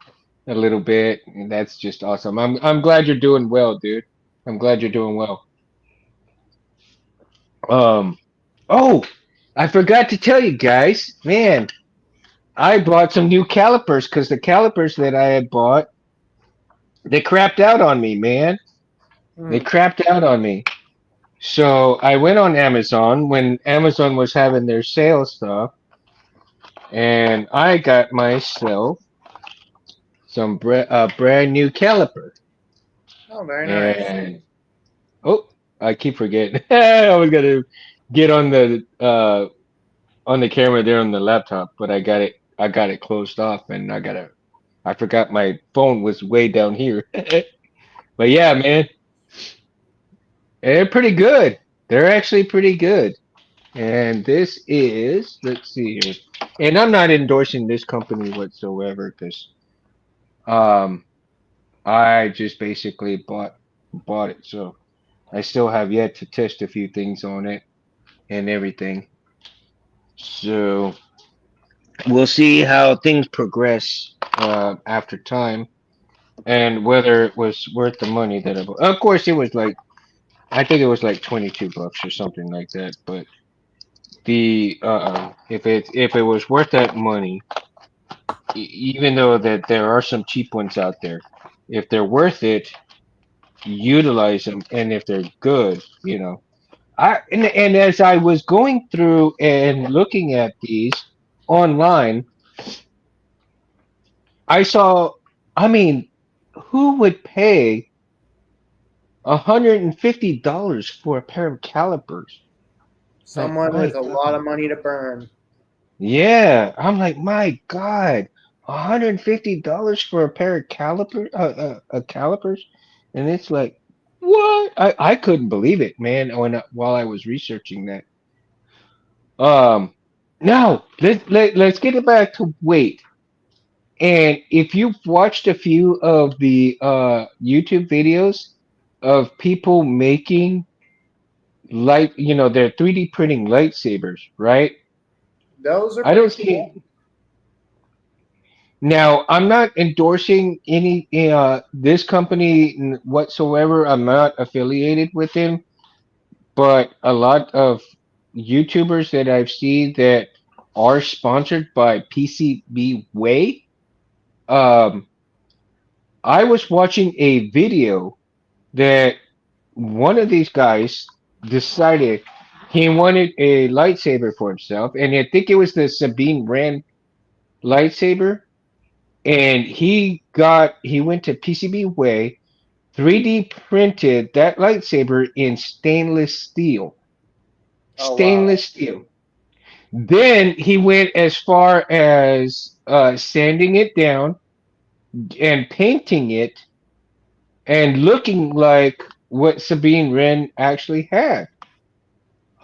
a little bit, and that's just awesome. I'm glad you're doing well, dude. I'm glad you're doing well. Um. Oh, I forgot to tell you guys, man. I bought some new calipers because the calipers that I had bought, they crapped out on me, man. They crapped out on me. So I went on Amazon when Amazon was having their sale stuff, and I got myself some brand new caliper. Oh, very nice. And I keep forgetting. I was gonna get on the camera there on the laptop, but I got it closed off, and I forgot my phone was way down here. But yeah, man, they're pretty good. They're actually pretty good. And this is, let's see here. And I'm not endorsing this company whatsoever because I just basically bought it. So I still have yet to test a few things on it and everything. So we'll see how things progress after time and whether it was worth the money that I bought. Of course, it was like, I think it was like $22 or something like that. But if it was worth that money, even though that there are some cheap ones out there, if they're worth it, utilize them, and if they're good, and as I was going through and looking at these, online, I saw. I mean, who would pay $150 for a pair of calipers? Like, Someone my with a lot God. of money to burn. Yeah, I'm like, my God, $150 for a pair of calipers, and it's like, what? I couldn't believe it, man. While I was researching that. Um, Now let's get it back to weight. And if you've watched a few of the YouTube videos of people making they're 3D printing lightsabers, right? Those are I don't pretty cool. see. Now, I'm not endorsing any this company whatsoever. I'm not affiliated with them, but a lot of YouTubers that I've seen that are sponsored by PCB Way. Um, I was watching a video that one of these guys decided he wanted a lightsaber for himself, and I think it was the Sabine Wren lightsaber. And he went to PCB Way, 3D printed that lightsaber in stainless steel. Oh wow. Stainless steel. Then he went as far as sanding it down and painting it and looking like what Sabine Wren actually had.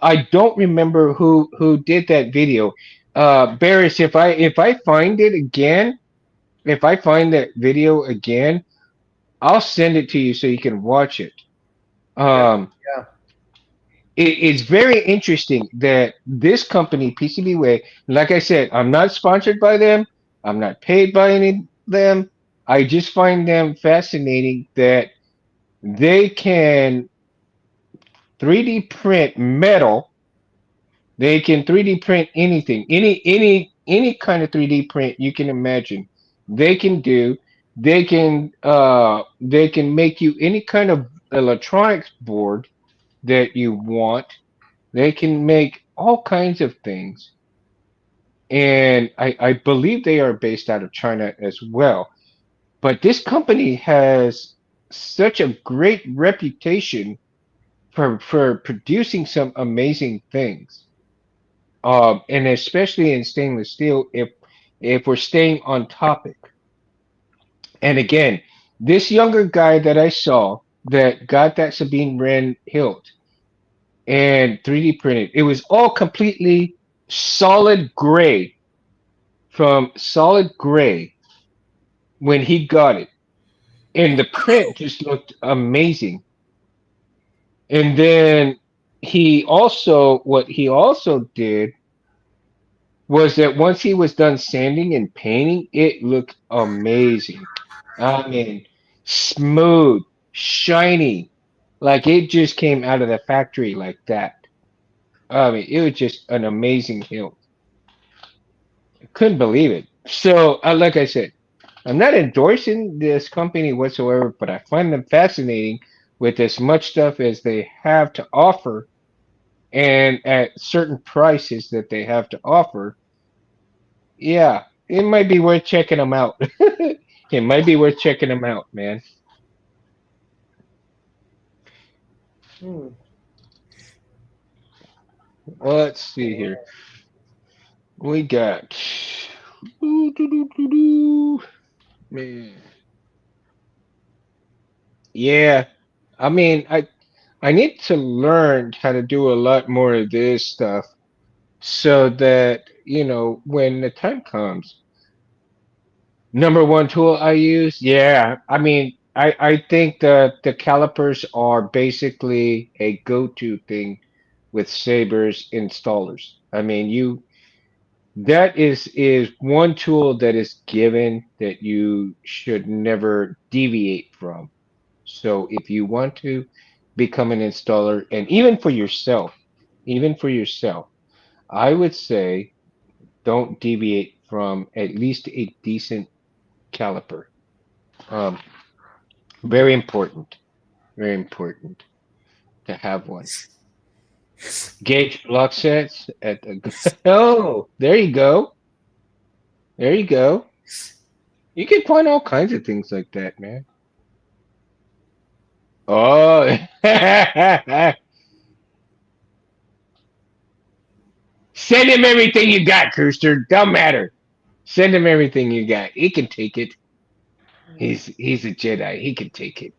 I don't remember who did that video. Barris, if I find it again, if I find that video again, I'll send it to you so you can watch it. Okay. Um, Yeah. it's very interesting that this company, PCBWay, like I said, I'm not sponsored by them. I'm not paid by any of them. I just find them fascinating that they can 3D print metal. They can 3D print anything, any kind of 3D print you can imagine. They can do. They can make you any kind of electronics board that you want. They can make all kinds of things. And I believe they are based out of China as well. But this company has such a great reputation for producing some amazing things. And especially in stainless steel, if we're staying on topic. And again, this younger guy that I saw that got that Sabine Wren hilt and 3D printed, it was all completely solid gray from solid gray when he got it. And the print just looked amazing. And then what he also did was that once he was done sanding and painting, it looked amazing. I mean, smooth, shiny, like it just came out of the factory like that. I mean, it was just an amazing hill. I couldn't believe it. So, like I said, I'm not endorsing this company whatsoever, but I find them fascinating with as much stuff as they have to offer and at certain prices that they have to offer. Yeah, it might be worth checking them out. It might be worth checking them out, man. Hmm. Let's see here. We got man. Yeah, I mean, I need to learn how to do a lot more of this stuff so that, when the time comes, number one tool I use, yeah, I mean, I think that the calipers are basically a go-to thing with Sabers installers. I mean, that is one tool that is given that you should never deviate from. So if you want to become an installer, and even for yourself, I would say don't deviate from at least a decent caliper. Um, very important, very important to have one. Gauge block sets at the oh, there you go. There you go. You can find all kinds of things like that, man. Oh, send him everything you got, Cruister. Don't matter. Send him everything you got. He can take it. He's a Jedi. He can take it.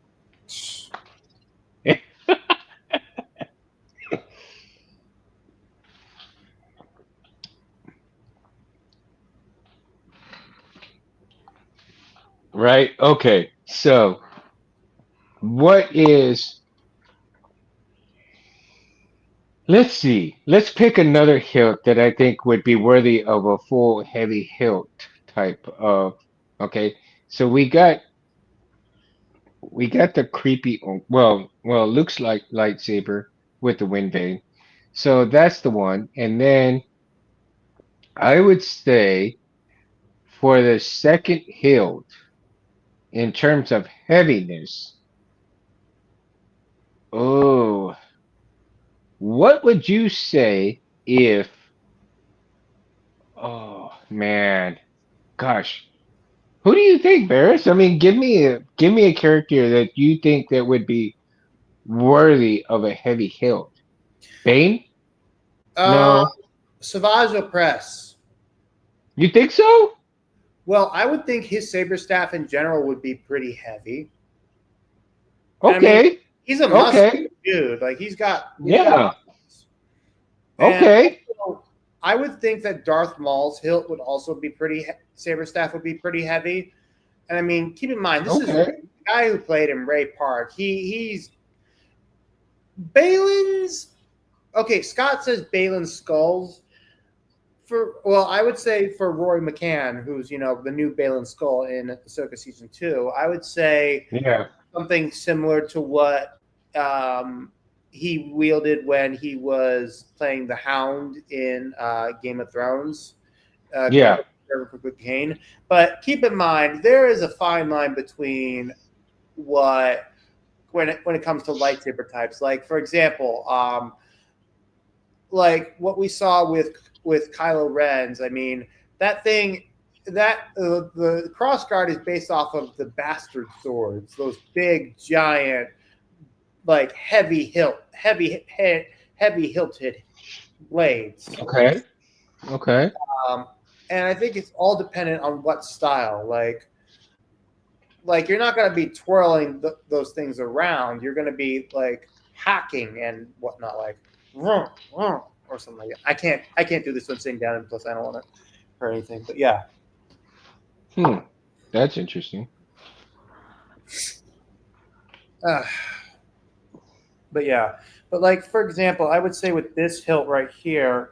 Right? Okay. So, what is. Let's see. Let's pick another hilt that I think would be worthy of a full heavy hilt type of. Okay. So we got the creepy. Well, looks like lightsaber with the wind vane. So that's the one. And then I would say for the second hilt, in terms of heaviness, oh, what would you say if, oh man, gosh, who do you think, Barris? I mean, give me a character that you think that would be worthy of a heavy hilt. Bane? Uh, No, Savage Opress. you think so? Well, I would think his saber staff in general would be pretty heavy. And I mean, Okay, he's a muscular okay, dude. Like he's got yeah, muscles. And okay, also, I would think that Darth Maul's hilt would also be saber staff would be pretty heavy. And I mean, keep in mind, this is okay, the guy who played in Ray Park. He's Balin's. Okay, Scott says Balin's skulls. I would say for Roy McCann, who's the new Balin Skull in Ahsoka season 2, I would say yeah, something similar to what he wielded when he was playing the Hound in Game of Thrones. yeah, With Kane. But keep in mind, there is a fine line between when it comes to lightsaber types. Like for example, like what we saw with Kylo Ren's. I mean, that thing that the crossguard is based off of the bastard swords, those big giant, like heavy hilted blades. okay, okay, And I think it's all dependent on what style. Like you're not going to be twirling those things around. You're going to be like hacking and whatnot, like vroom, vroom, or something like that. I can't do this one sitting down, and plus I don't want to hurt anything. But yeah, that's interesting. but yeah, but like for example, I would say with this hilt right here,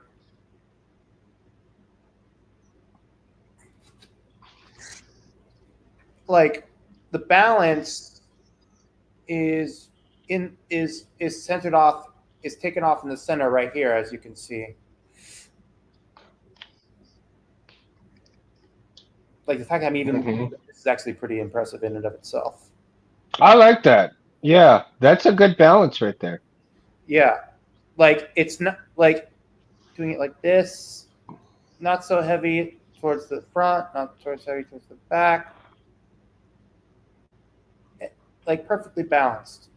like the balance is centered off, is taken off in the center right here, as you can see. Like the fact I'm even this is actually pretty impressive in and of itself. I like that. Yeah, that's a good balance right there. Yeah, like it's not like doing it like this, not so heavy towards the front, not heavy towards the back, like perfectly balanced.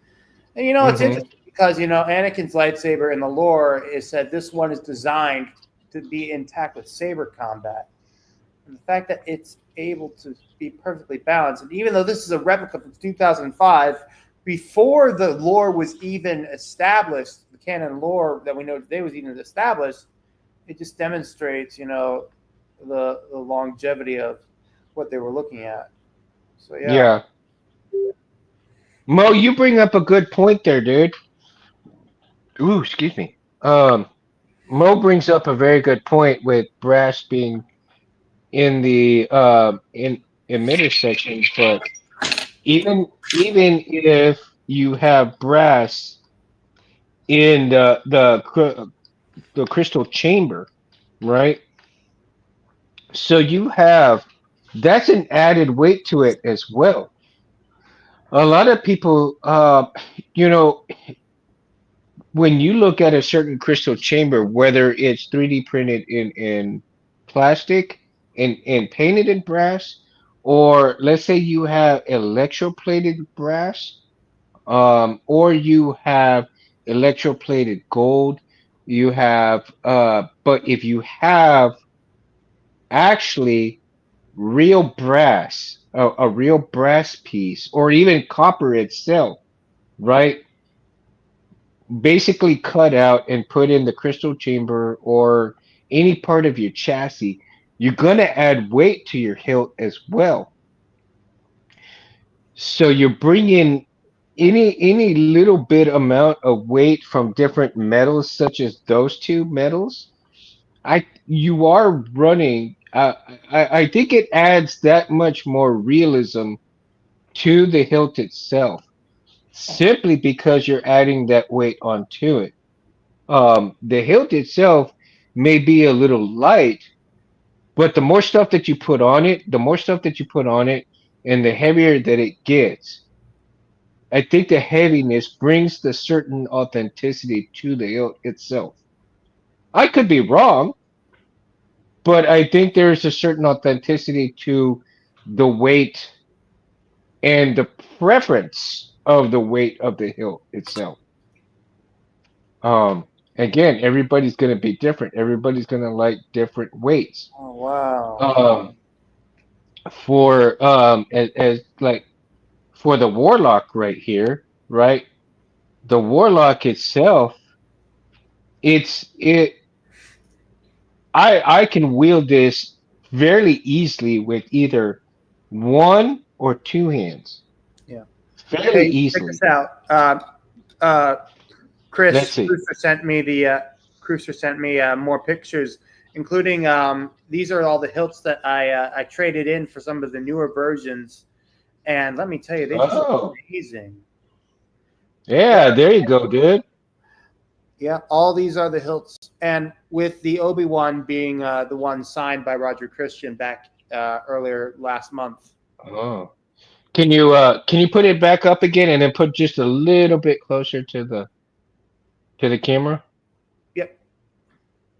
And it's interesting because Anakin's lightsaber in the lore is said this one is designed to be intact with saber combat. And the fact that it's able to be perfectly balanced, and even though this is a replica from 2005, before the lore was even established, the canon lore that we know today was even established, it just demonstrates, the longevity of what they were looking at. So Yeah. Mo, you bring up a good point there, dude. Ooh, excuse me. Mo brings up a very good point with brass being in the in middle section, but even if you have brass in the crystal chamber, right? So that's an added weight to it as well. A lot of people, you know, when you look at a certain crystal chamber, whether it's 3D printed in plastic and painted in brass, or let's say you have electroplated brass, or you have electroplated gold. You have, but if you have actually real brass, a real brass piece, or even copper itself, right? Basically cut out and put in the crystal chamber or any part of your chassis, you're going to add weight to your hilt as well. So you bring in any little bit amount of weight from different metals, such as those two metals. I you are running. I think it adds that much more realism to the hilt itself, simply because you're adding that weight onto it. The hilt itself may be a little light, but the more stuff that you put on it, the more stuff that you put on it, and the heavier that it gets. I think the heaviness brings the certain authenticity to the hilt itself. I could be wrong, but I think there's a certain authenticity to the weight and the preference of the weight of the hilt itself. Um, Again, everybody's going to be different. Everybody's going to like different weights. Oh wow. Um, for as like for the warlock right here, right? The warlock itself, it I can wield this fairly easily with either one or two hands, Yeah. fairly Hey, check easily. this out. Uh, Let's Chris see. Cruiser sent me more pictures, including these are all the hilts that I traded in for some of the newer versions, and let me tell you, they just look Oh, amazing. yeah, there you go, dude. Yeah, all these are the hilts, and with the Obi-Wan being the one signed by Roger Christian back earlier last month. Oh, can you put it back up again and then put just a little bit closer to the camera Yep.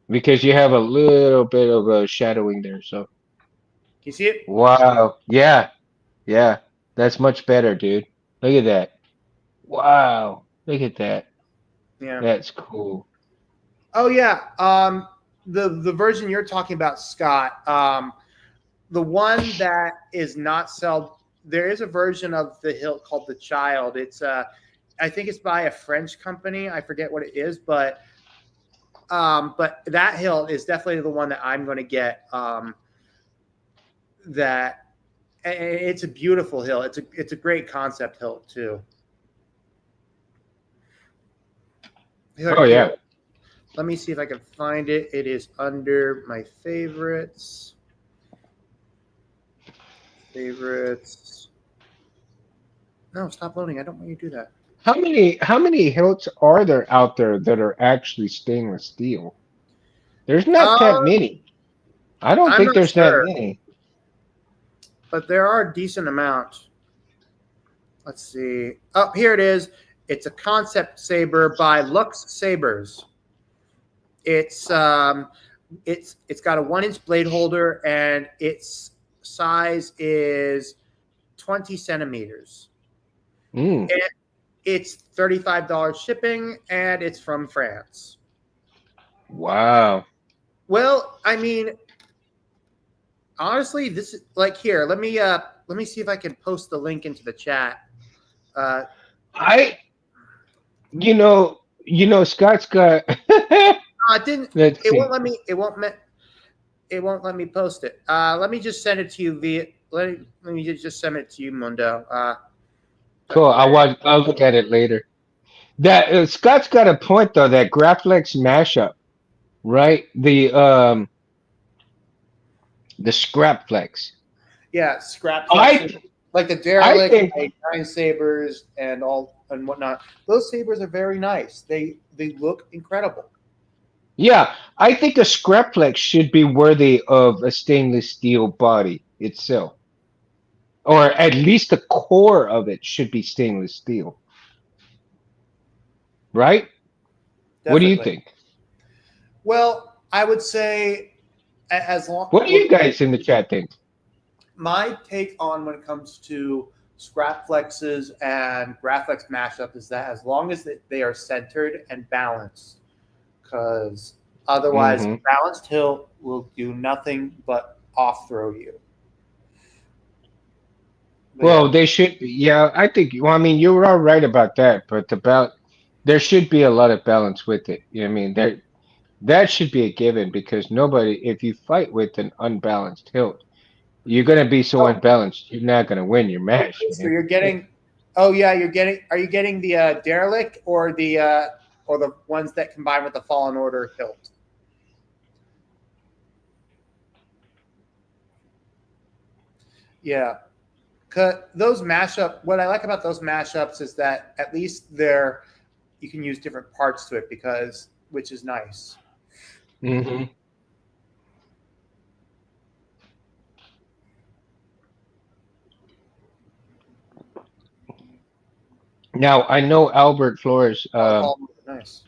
because you have a little bit of a shadowing there. So Can you see it? wow, yeah, yeah, that's much better, dude. Look at that. Wow, look at that. Yeah. That's cool. Oh yeah. The version you're talking about, Scott. The one that is not sold. There is a version of the hilt called the Child. It's I think it's by a French company. I forget what it is, but that hilt is definitely the one that I'm going to get. That it's a beautiful hilt. It's a great concept hilt too. Oh Here, yeah. let me see if I can find it. It is under my favorites. Favorites. No, stop loading. I don't want you to do that. How many hilts are there out there that are actually stainless steel? There's not that many. I don't I'm think not there's that sure, many. but there are a decent amount. Let's see. Oh, here it is. It's a concept saber by Lux Sabers. It's it's got a 1-inch blade holder and its size is 20 centimeters. Mm, And it's $35 shipping and it's from France. wow. Well, I mean, honestly, this is like here. Let me see if I can post the link into the chat. Uh, I Scott's got it didn't. let's It won't see. let me. It won't let me post it. Let me just send it to you via. Let me just send it to you, Mundo. Cool. I'll look at it later. That Scott's got a point though, that Graflex mashup, right? The Scrapflex. Yeah, scrap I flex, like the I derelict, think like giant sabers, and all and whatnot. Those sabers are very nice. They look incredible. yeah, I think a Scrapflex should be worthy of a stainless steel body itself. Or at least the core of it should be stainless steel, right? What do you Definitely. think? Well, I would say as long. What do you guys in the chat think? My take on when it comes to scrap flexes and Graflex mashup is that as long as they are centered and balanced, because otherwise Mhm. balanced hill will do nothing but off throw you. But Well, yeah. they should be. Yeah, I think. Well, I mean, you're all right about that, but about there should be a lot of balance with it. You know what I mean? That should be a given because nobody, if you fight with an unbalanced hilt, you're gonna be so Oh, unbalanced, you're not gonna win your match, so man. you're getting. Oh yeah, you're getting. Are you getting the derelict or the ones that combine with the Fallen Order hilt? Yeah. Those mashup. What I like about those mashups is that at least you can use different parts to it because which is nice. Hmm. Now I know Albert Flores. All nice.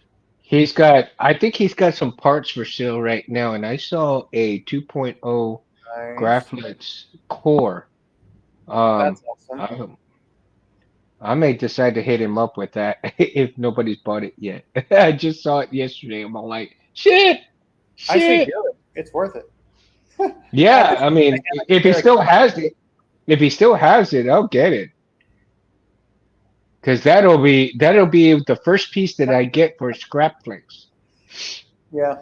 I think he's got some parts for sale right now, and I saw a 2.0 Nice. Graflex core. Um, That's awesome. I, I may decide to hit him up with that if nobody's bought it yet. I just saw it yesterday. I'm all like, shit, I say shit. do it. It's worth it. At Yeah, this I point, mean, if he still has it, I'll get it. Because that'll be the first piece that I get for Scrapflix. yeah.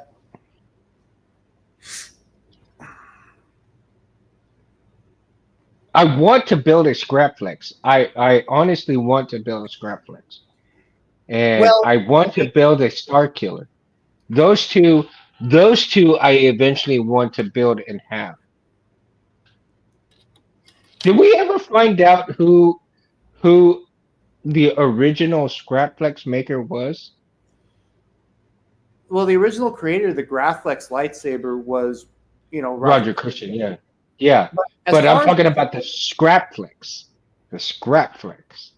I want to build a Scrapflix. I honestly want to build a Scrapflix. And Well, I want to build a Star Killer. Those two, those two I eventually want to build and have. Did we ever find out who the original Scrapflex maker was? the original creator of the Graflex lightsaber was, Roger. Roger Christian, yeah. Yeah. But as But I'm far as talking about the Scrapflex. The Scrapflex.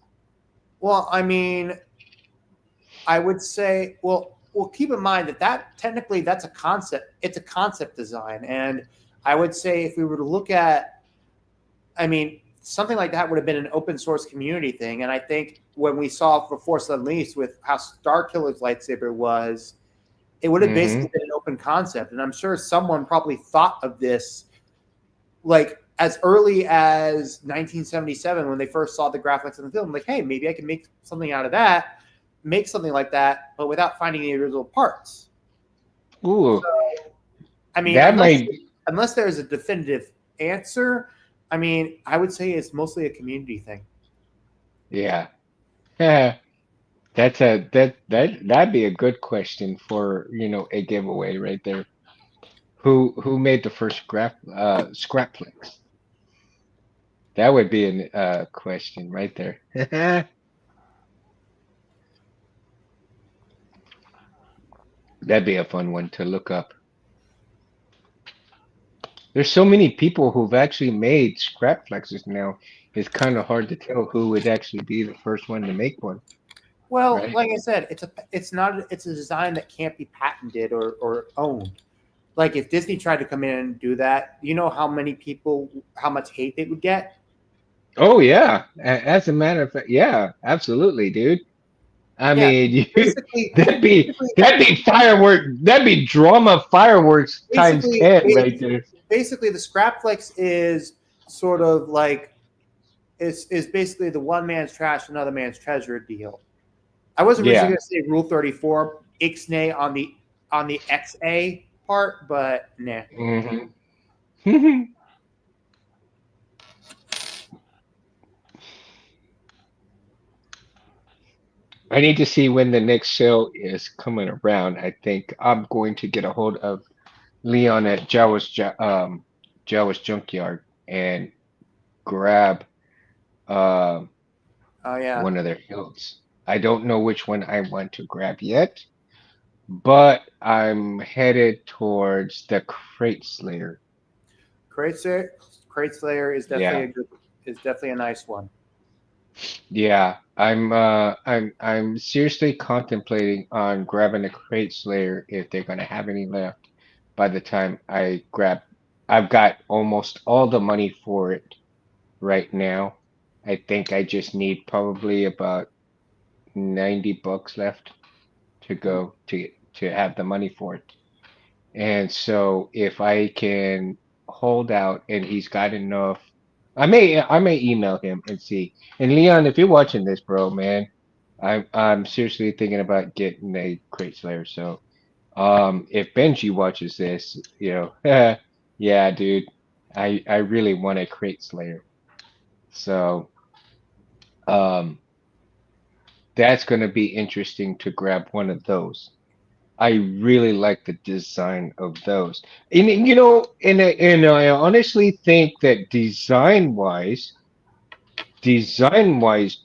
well, I mean, I would say, keep in mind that technically that's a concept. It's a concept design, and I would say if we were to look at, I mean, something like that would have been an open source community thing. And I think when we saw for Force Unleashed with how Starkiller's lightsaber was, it would have Hmm. basically been an open concept. And I'm sure someone probably thought of this like as early as 1977 when they first saw the graphics in the film. Like, hey, maybe I can make something out of that, make something like that, but without finding the original parts. Ooh, I mean, that might. unless there's a definitive answer, I mean, I would say it's mostly a community thing. Yeah. Yeah. That'd be a good question for, a giveaway right there. Who made the first Scrapflix? That would be a question right there. That'd be a fun one to look up. There's so many people who've actually made Scrapflexes now. It's kind of hard to tell who would actually be the first one to make one, Well, right? like I said, it's a design that can't be patented or owned. Like if Disney tried to come in and do that, you know how much hate they would get. Oh yeah. As a matter of fact, yeah, absolutely, dude. I Yeah, mean, basically, that'd be firework. That'd be drama fireworks times basically, 10 right there. basically, the Scrapflex is sort of like is basically the one man's trash, another man's treasure deal. I was originally Yeah. going to say Rule 34, Ixnay on the XA part, but nah. Hmm. I need to see when the next sale is coming around. I think I'm going to get a hold of Leon at Jawa's Junkyard and grab uh, Oh yeah, one of their hilts. I don't know which one I want to grab yet, but I'm headed towards the Crate Slayer. Crate Slayer Yeah, is definitely a nice one. yeah. I'm seriously contemplating on grabbing the Crate Slayer if they're gonna have any left by the time I've got almost all the money for it right now. I think I just need probably about $90 left to go to have the money for it. And so if I can hold out and he's got enough, I may email him and see. And Leon, if you're watching this, bro, man, I'm seriously thinking about getting a crate slayer. So if Benji watches this, yeah, dude, I really want a crate slayer. So um that's gonna be interesting to grab one of those. I really like the design of those. And I honestly think that design wise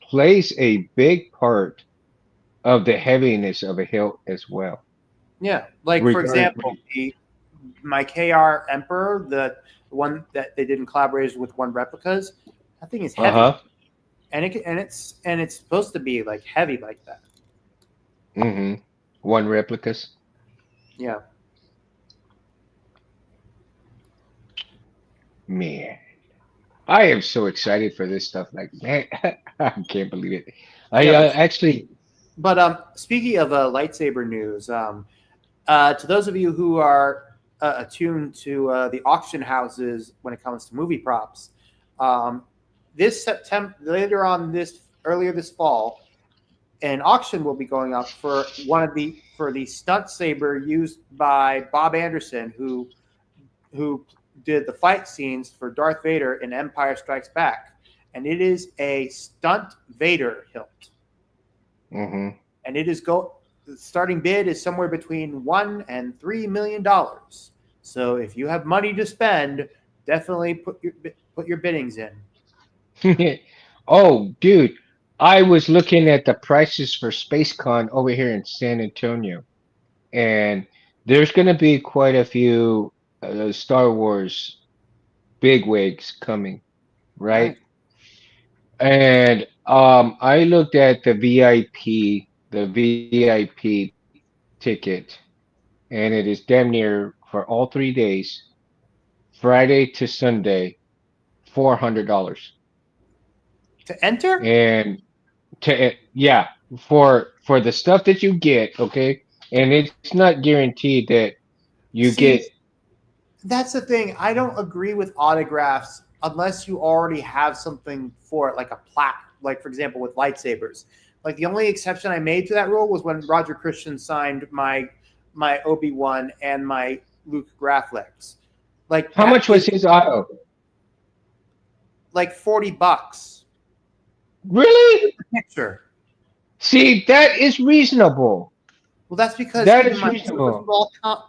plays a big part of the heaviness of a hilt as well. Yeah, like for Regard, example, my KR Emperor, the one that they did in collaboration with One Replicas, that thing is heavy, uh-huh. and it's supposed to be like heavy like that. Mm-hmm. One replicas. Yeah. Man, I am so excited for this stuff. Like, man, I can't believe it. I Yeah, actually, but speaking of lightsaber news, to those of you who are attuned to the auction houses when it comes to movie props, um, this September, earlier this fall, an auction will be going up for the stunt saber used by Bob Anderson, who did the fight scenes for Darth Vader in Empire Strikes Back, and it is a stunt Vader hilt, hmm and the starting bid is somewhere between $1 and $3 million. So if you have money to spend, definitely put your biddings in. Oh, dude, I was looking at the prices for SpaceCon over here in San Antonio, and there's going to be quite a few Star Wars bigwigs coming, Nice. right? And I looked at the VIP ticket, and it is damn near for all 3 days, Friday to Sunday, $400. To enter, And yeah, for the stuff that you get, okay, and it's not guaranteed that you get. see, that's the thing. I don't agree with autographs unless you already have something for it, like a plaque. Like for example, with lightsabers. Like the only exception I made to that rule was when Roger Christian signed my Obi-Wan and my Luke Graflex. Like How that much was is his auto? like $40. Really? Picture. See, that is reasonable. Well, that's because That keep in is mind reasonable.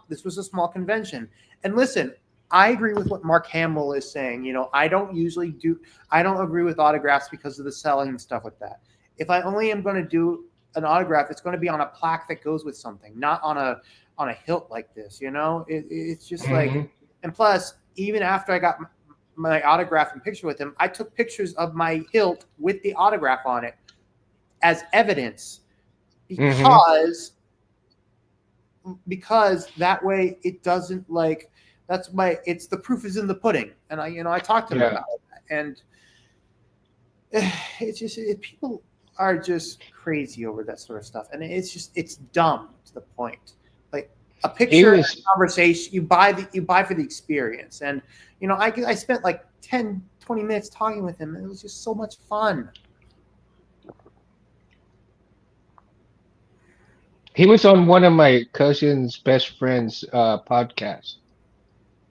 this was a small convention. And listen, I agree with what Mark Hamill is saying. I don't agree with autographs because of the selling and stuff like that. If I only am going to do an autograph, it's going to be on a plaque that goes with something, not on a hilt like this. It's just like, hmm and plus, even after I got my autograph and picture with him, I took pictures of my hilt with the autograph on it as evidence hmm because that way it doesn't like that's why it's the proof is in the pudding. And I talked to him Yeah. about that, and it's just people are just crazy over that sort of stuff, and it's dumb to the point. Like a He picture and a was. conversation, you buy for the experience. And I spent like 10-20 minutes talking with him, and it was just so much fun. He was on one of my cousin's best friend's podcasts.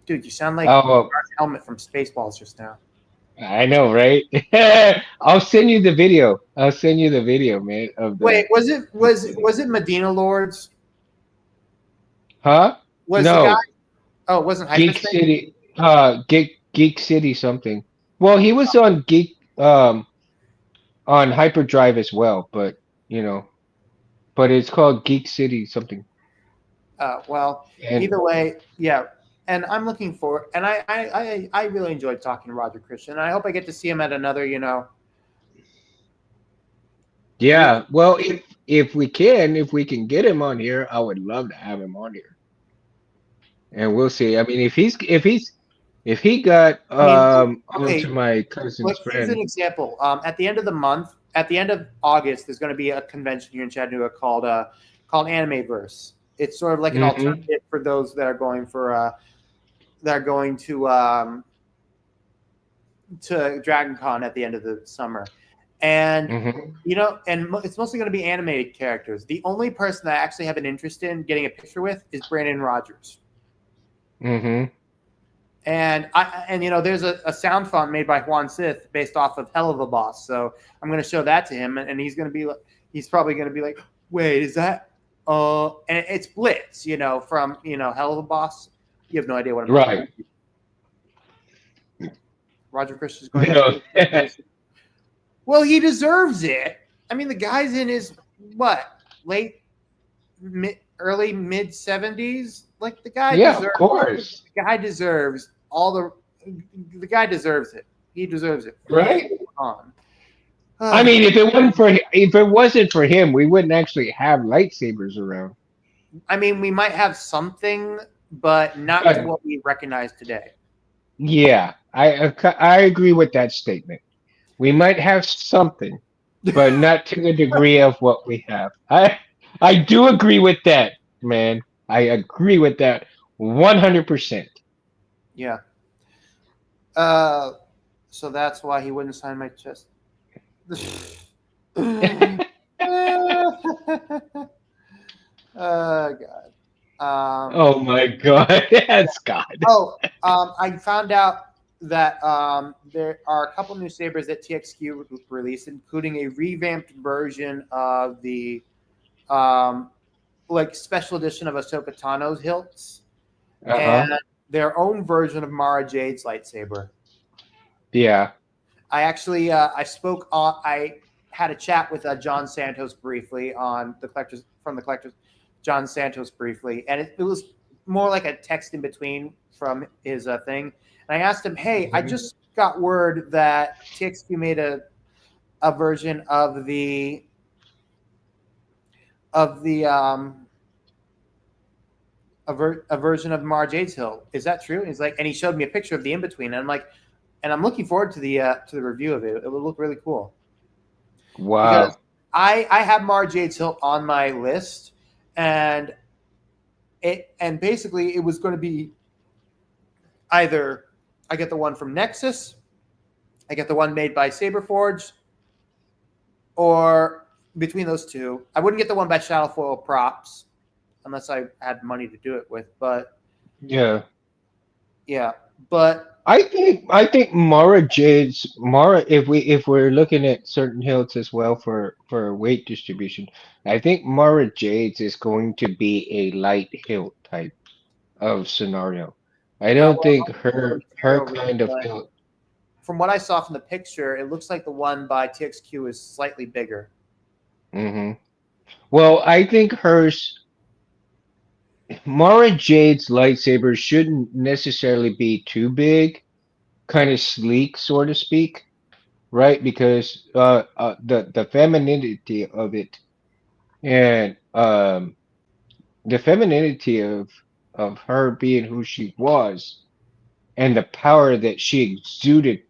Dude, you sound like Oh, Darth Helmet from Spaceballs just now. I know, right? I'll send you the video. I'll send you the video, man, of Wait, the. was it Medina Lords? Huh? Was the guy? No, Oh, it wasn't Geek Hyperspace. City. Geek City something. Well, he was on on Hyperdrive as well, but you know, but it's called Geek City something. Well, And either way, yeah. And I'm looking for, and I really enjoyed talking to Roger Christian. And I hope I get to see him at another, re- yeah, well, if we can get him on here, I would love to have him on here. and we'll see. I mean, if he got I mean, onto okay, my cousin's here's an friend. example. At the end of the month, at the end of August, there's going to be a convention here in Chattanooga called Animeverse. It's sort of like an Hmm. alternative for those that are going to Dragon Con at the end of the summer. And Hmm. it's mostly going to be animated characters. The only person that I actually have an interest in getting a picture with is Brandon Rogers. Hmm. There's a sound font made by Juan Sith based off of Hell of a Boss. So I'm going to show that to him, and he's probably going to be like, wait, is that? And it's Blitz, from Hell of a Boss. You have no idea what I'm talking Right. about. Roger Christian's going No. after. Well, he deserves it. I mean, the guy's in his early mid 70s. Like the guy Yeah, of deserves. course. The guy deserves all the. The guy deserves it. He deserves it. Right. On. I mean, if it wasn't for him, we wouldn't actually have lightsabers around. I mean, we might have something, but not to what we recognize today. Yeah, I agree with that statement. We might have something, but not to the degree of what we have. I do agree with that, man. I agree with that 100%. Yeah. So that's why he wouldn't sign my chest. God. Oh my God, that's God. I found out that there are a couple new sabers that TXQ released, including a revamped version of the special edition of Ahsoka Tano's hilts, and their own version of Mara Jade's lightsaber. Yeah. I actually I had a chat with John Santos briefly on the collectors John Santos briefly, and it was more like a text in between from his thing. And I asked him, "Hey, I just got word that TXQ made a version of the a version of Mara Jade's hilt. Is that true?" And he's like, and he showed me a picture of the in between, and I'm like, and I'm looking forward to the review of it. It will look really cool. Wow. Because I have Mara Jade's hilt on my list, and basically it was going to be either I get the one from Nexus, I get the one made by Saberforge, or between those two, I wouldn't get the one by Shadowfoil Props unless I had money to do it with. But yeah, but I think Mara, if we're looking at certain hilts as well for weight distribution, I think Mara Jade's is going to be a light hilt type of scenario. I don't think her kind of hilt. From what I saw from the picture, it looks like the one by TXQ is slightly bigger. Hmm. Well, I think Mara Jade's lightsaber shouldn't necessarily be too big, kind of sleek, so to speak, right? Because the femininity of it and the femininity of her being who she was and the power that she exuded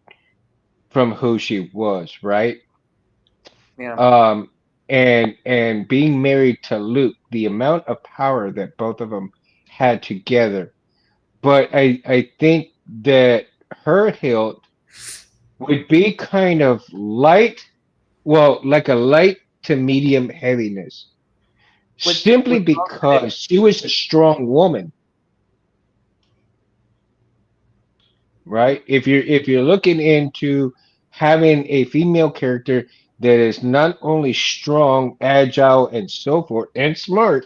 from who she was, right? Yeah. And being married to Luke, the amount of power that both of them had together. But I think that her hilt would be kind of light, well, like a light to medium heaviness, simply because she was a strong woman, right? If you're looking into having a female character that is not only strong, agile, and so forth, and smart,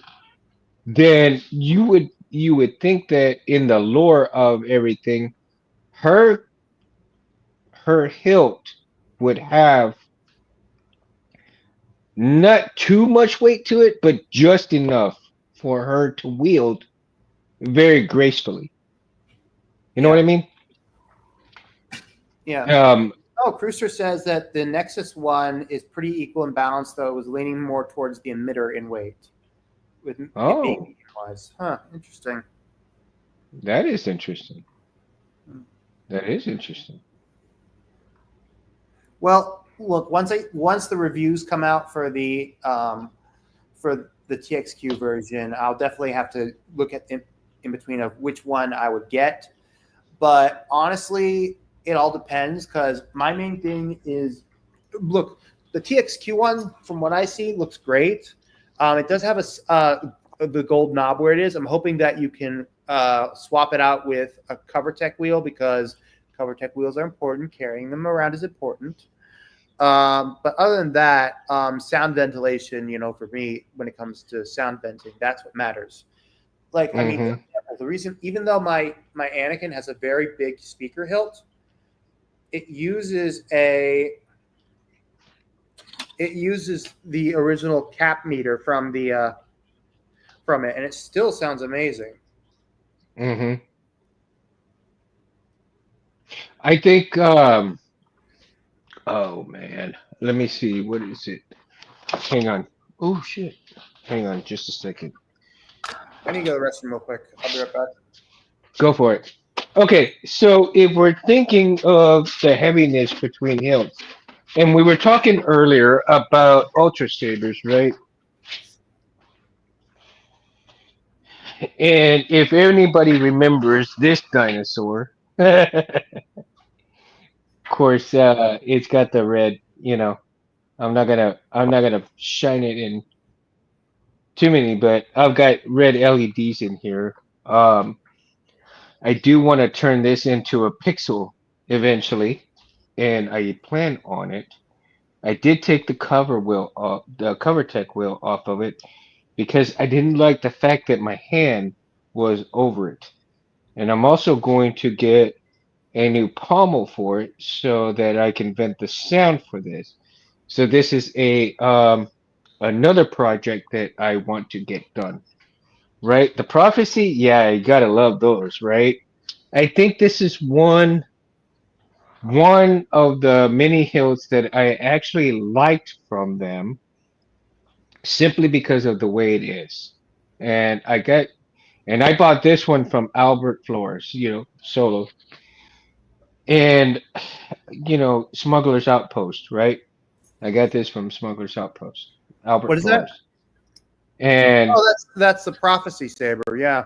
then you would think that in the lore of everything, her her hilt would have not too much weight to it, but just enough for her to wield very gracefully. You know what I mean? Yeah. Um, Cruiser says that the Nexus one is pretty equal and balanced, though it was leaning more towards the emitter in weight. With it being wise. Huh, interesting. That is interesting. That is interesting. Well, look, once the reviews come out for the TXQ version, I'll definitely have to look at in between of which one I would get. But honestly, it all depends because my main thing is look, the TXQ one, from what I see, looks great. It does have the gold knob where it is. I'm hoping that you can swap it out with a CoverTech wheel because CoverTech wheels are important. Carrying them around is important. But other than that, sound ventilation, for me, when it comes to sound venting, that's what matters. Like, I mean, for Mm-hmm. example, the reason, even though my Anakin has a very big speaker hilt, it uses the original cap meter from it, and it still sounds amazing. Mm-hmm. I think oh man. Let me see. What is it? Hang on. Oh shit. Hang on just a second. I need to go to the restroom real quick. I'll be right back. Go for it. Okay, so if we're thinking of the heaviness between hills, and we were talking earlier about Ultra Sabers, right? And if anybody remembers this dinosaur, of course, it's got the red. I'm not gonna shine it in too many, but I've got red LEDs in here. I do want to turn this into a pixel eventually, and I plan on it. I did take the cover tech wheel off of it because I didn't like the fact that my hand was over it. And I'm also going to get a new pommel for it so that I can vent the sound for this. So this is a another project that I want to get done. Right? The prophecy, yeah, you gotta love those, right? I think this is one of the many hills that I actually liked from them simply because of the way it is. And I bought this one from Albert Flores, solo. And Smuggler's Outpost, right? I got this from Smuggler's Outpost, What Albert is that? Flores. And Oh, that's the prophecy saber. Yeah.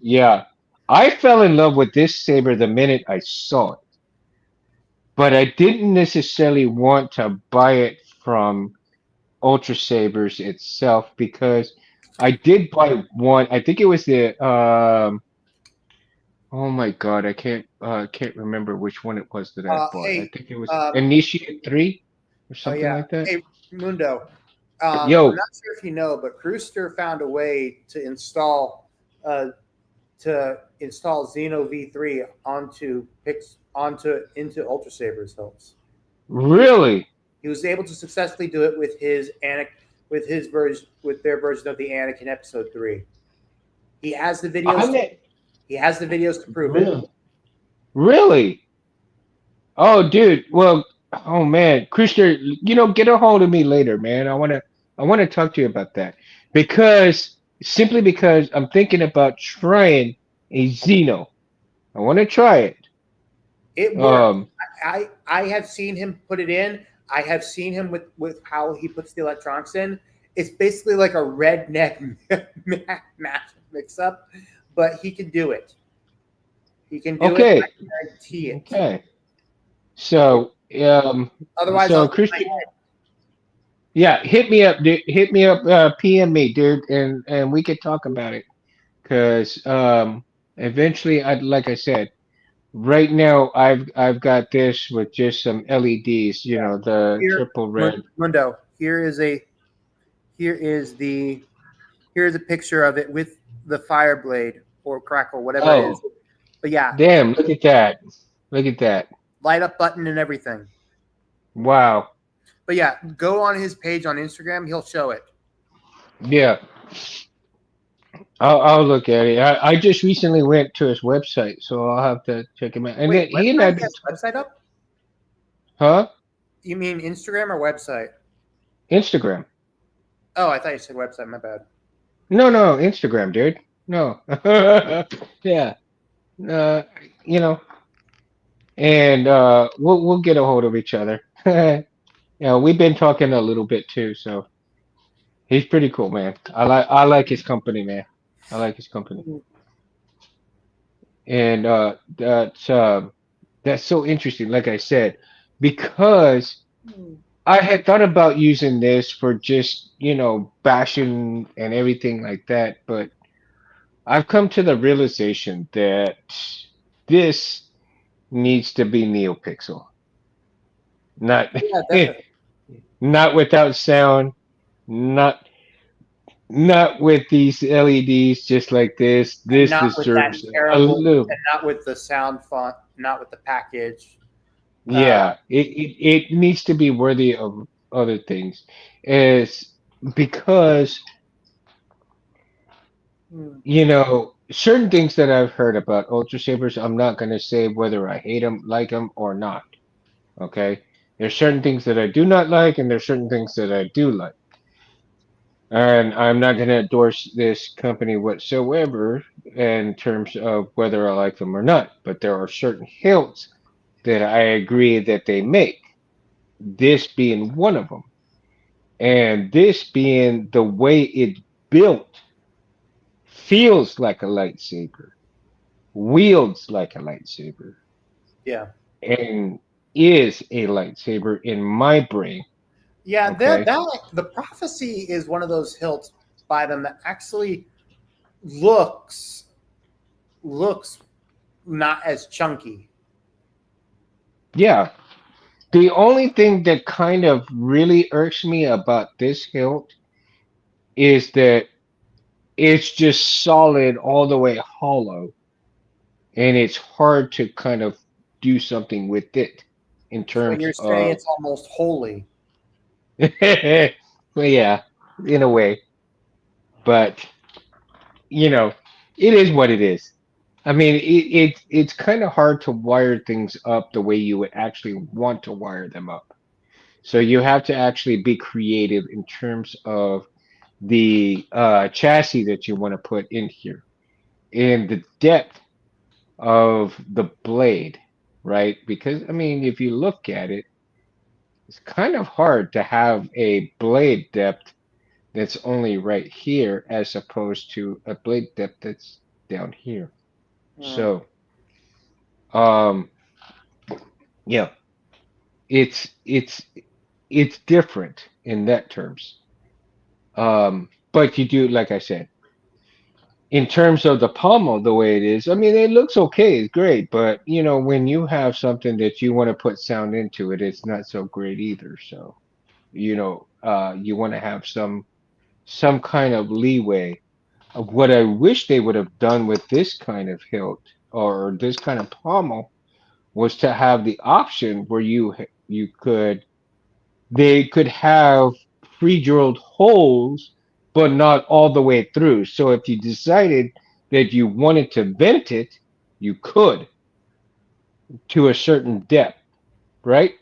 yeah, I fell in love with this saber the minute I saw it. But I didn't necessarily want to buy it from Ultra Sabers itself because I did buy one. I think it was the oh my God, I can't remember which one it was that I bought. I Hey, think it was um, Initiate 3 or oh something yeah. like that. Hey, Mundo. I'm Yo, not sure if you know, but Brewster found a way uh, to install Xeno V3 into Ultra Sabers hilts. He was really? he was able to successfully do it with his version with their version of the Anakin Episode 3. He has the I videos. mean, He has the videos to prove it. really? Really? Oh, dude. Well, oh man, Christian, get a hold of me later, man. I wanna talk to you about that simply because I'm thinking about trying a Xeno. I want to try it. It works. Um, I have seen him put it in. I have seen him with how he puts the electronics in. It's basically like a redneck mix up, but he can do it. He can do it. okay, I guarantee it. okay. So, Otherwise, so I'll get my Christian, yeah, hit me up, dude. Hit me up, PM me, dude, and we could talk about it. Cause eventually, like I said, right now I've got this with just some LEDs. The here, triple red. Mundo. Here is the here's a picture of it with the fire blade or crackle, whatever it is. Oh, But yeah, damn! Look at that! Look at that! light up button and everything. Wow. But yeah, go on his page on Instagram. He'll show it. Yeah, I'll look at it. I just recently went to his website, so I'll have to check him out. And then Wait, he and I website? He been, has a website up? huh? You mean Instagram or website? Instagram. Oh, I thought you said website. My bad. No, no, Instagram, dude. No. Yeah. uh, you know, and we'll get a hold of each other. We've been talking a little bit too, so he's pretty cool, man. I like his company, man. I like his company, and that's so interesting. Like I said, because I had thought about using this for just bashing and everything like that, but I've come to the realization that this needs to be NeoPixel, not Yeah, definitely. not without sound, not not with these LEDs just like this. And This not with that deserves a terrible, little. and not with the sound font, not with the package. Uh, Yeah, it needs to be worthy of other things, is because hmm, certain things that I've heard about Ultra Sabers. I'm not gonna say whether I hate them, like them, or not. Okay, there's certain things that I do not like, and there's certain things that I do like. And I'm not going to endorse this company whatsoever in terms of whether I like them or not. But there are certain hilts that I agree that they make, this being one of them. And this being the way it's built, feels like a lightsaber, wields like a lightsaber, yeah, and is a lightsaber in my brain. yeah. That Okay. that the prophecy is one of those hilts by them that actually looks looks not as chunky. Yeah. The only thing that kind of really irks me about this hilt is that it's just solid all the way hollow, and it's hard to kind of do something with it in So terms you're saying of it's almost holy. well, yeah, in a way, but you know it is what it is. I mean, it's kind of hard to wire things up the way you would actually want to wire them up, so you have to actually be creative in terms of the chassis that you want to put in here and the depth of the blade, right? Because I mean, if you look at it, it's kind of hard to have a blade depth that's only right here as opposed to a blade depth that's down here. Hmm. So, um, yeah, it's different in that terms. But you do, like I said, in terms of the pommel, the way it is, I mean, it looks okay, it's great, but when you have something that you want to put sound into it, it's not so great either. So, you want to have some kind of leeway of what I wish they would have done with this kind of hilt or this kind of pommel was to have the option where you could they could have pre-drilled holes, but not all the way through. So if you decided that you wanted to vent it, you could to a certain depth, right?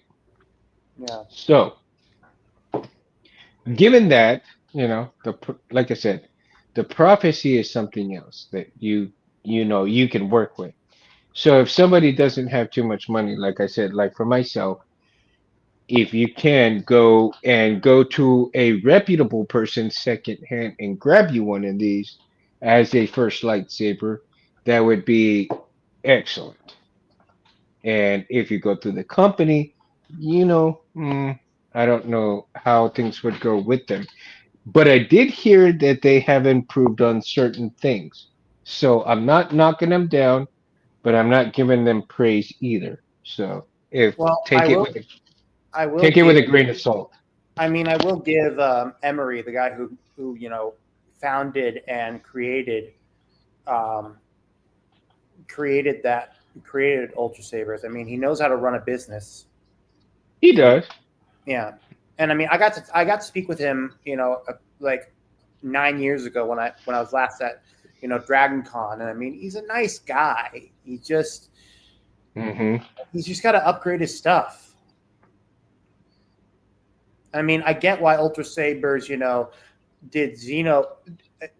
Yeah. So given that, like I said, the prophecy is something else that you can work with. So if somebody doesn't have too much money, like I said, like for myself, if you can go to a reputable person secondhand and grab you one of these as a first lightsaber, that would be excellent. And if you go through the company, I don't know how things would go with them. But I did hear that they have improved on certain things. So I'm not knocking them down, but I'm not giving them praise either. So if Well, take it with I will take it with give. a grain of salt. I mean, I will give Emery, the guy who founded and um, created that created Ultra Sabers. I mean, he knows how to run a business. He You know, does. yeah. And I mean, I got to speak with him. Like 9 years ago when I was last at Dragon Con, and I mean, he's a nice guy. Hmm. He's just got to upgrade his stuff. I mean, I get why Ultra Sabers, did Xeno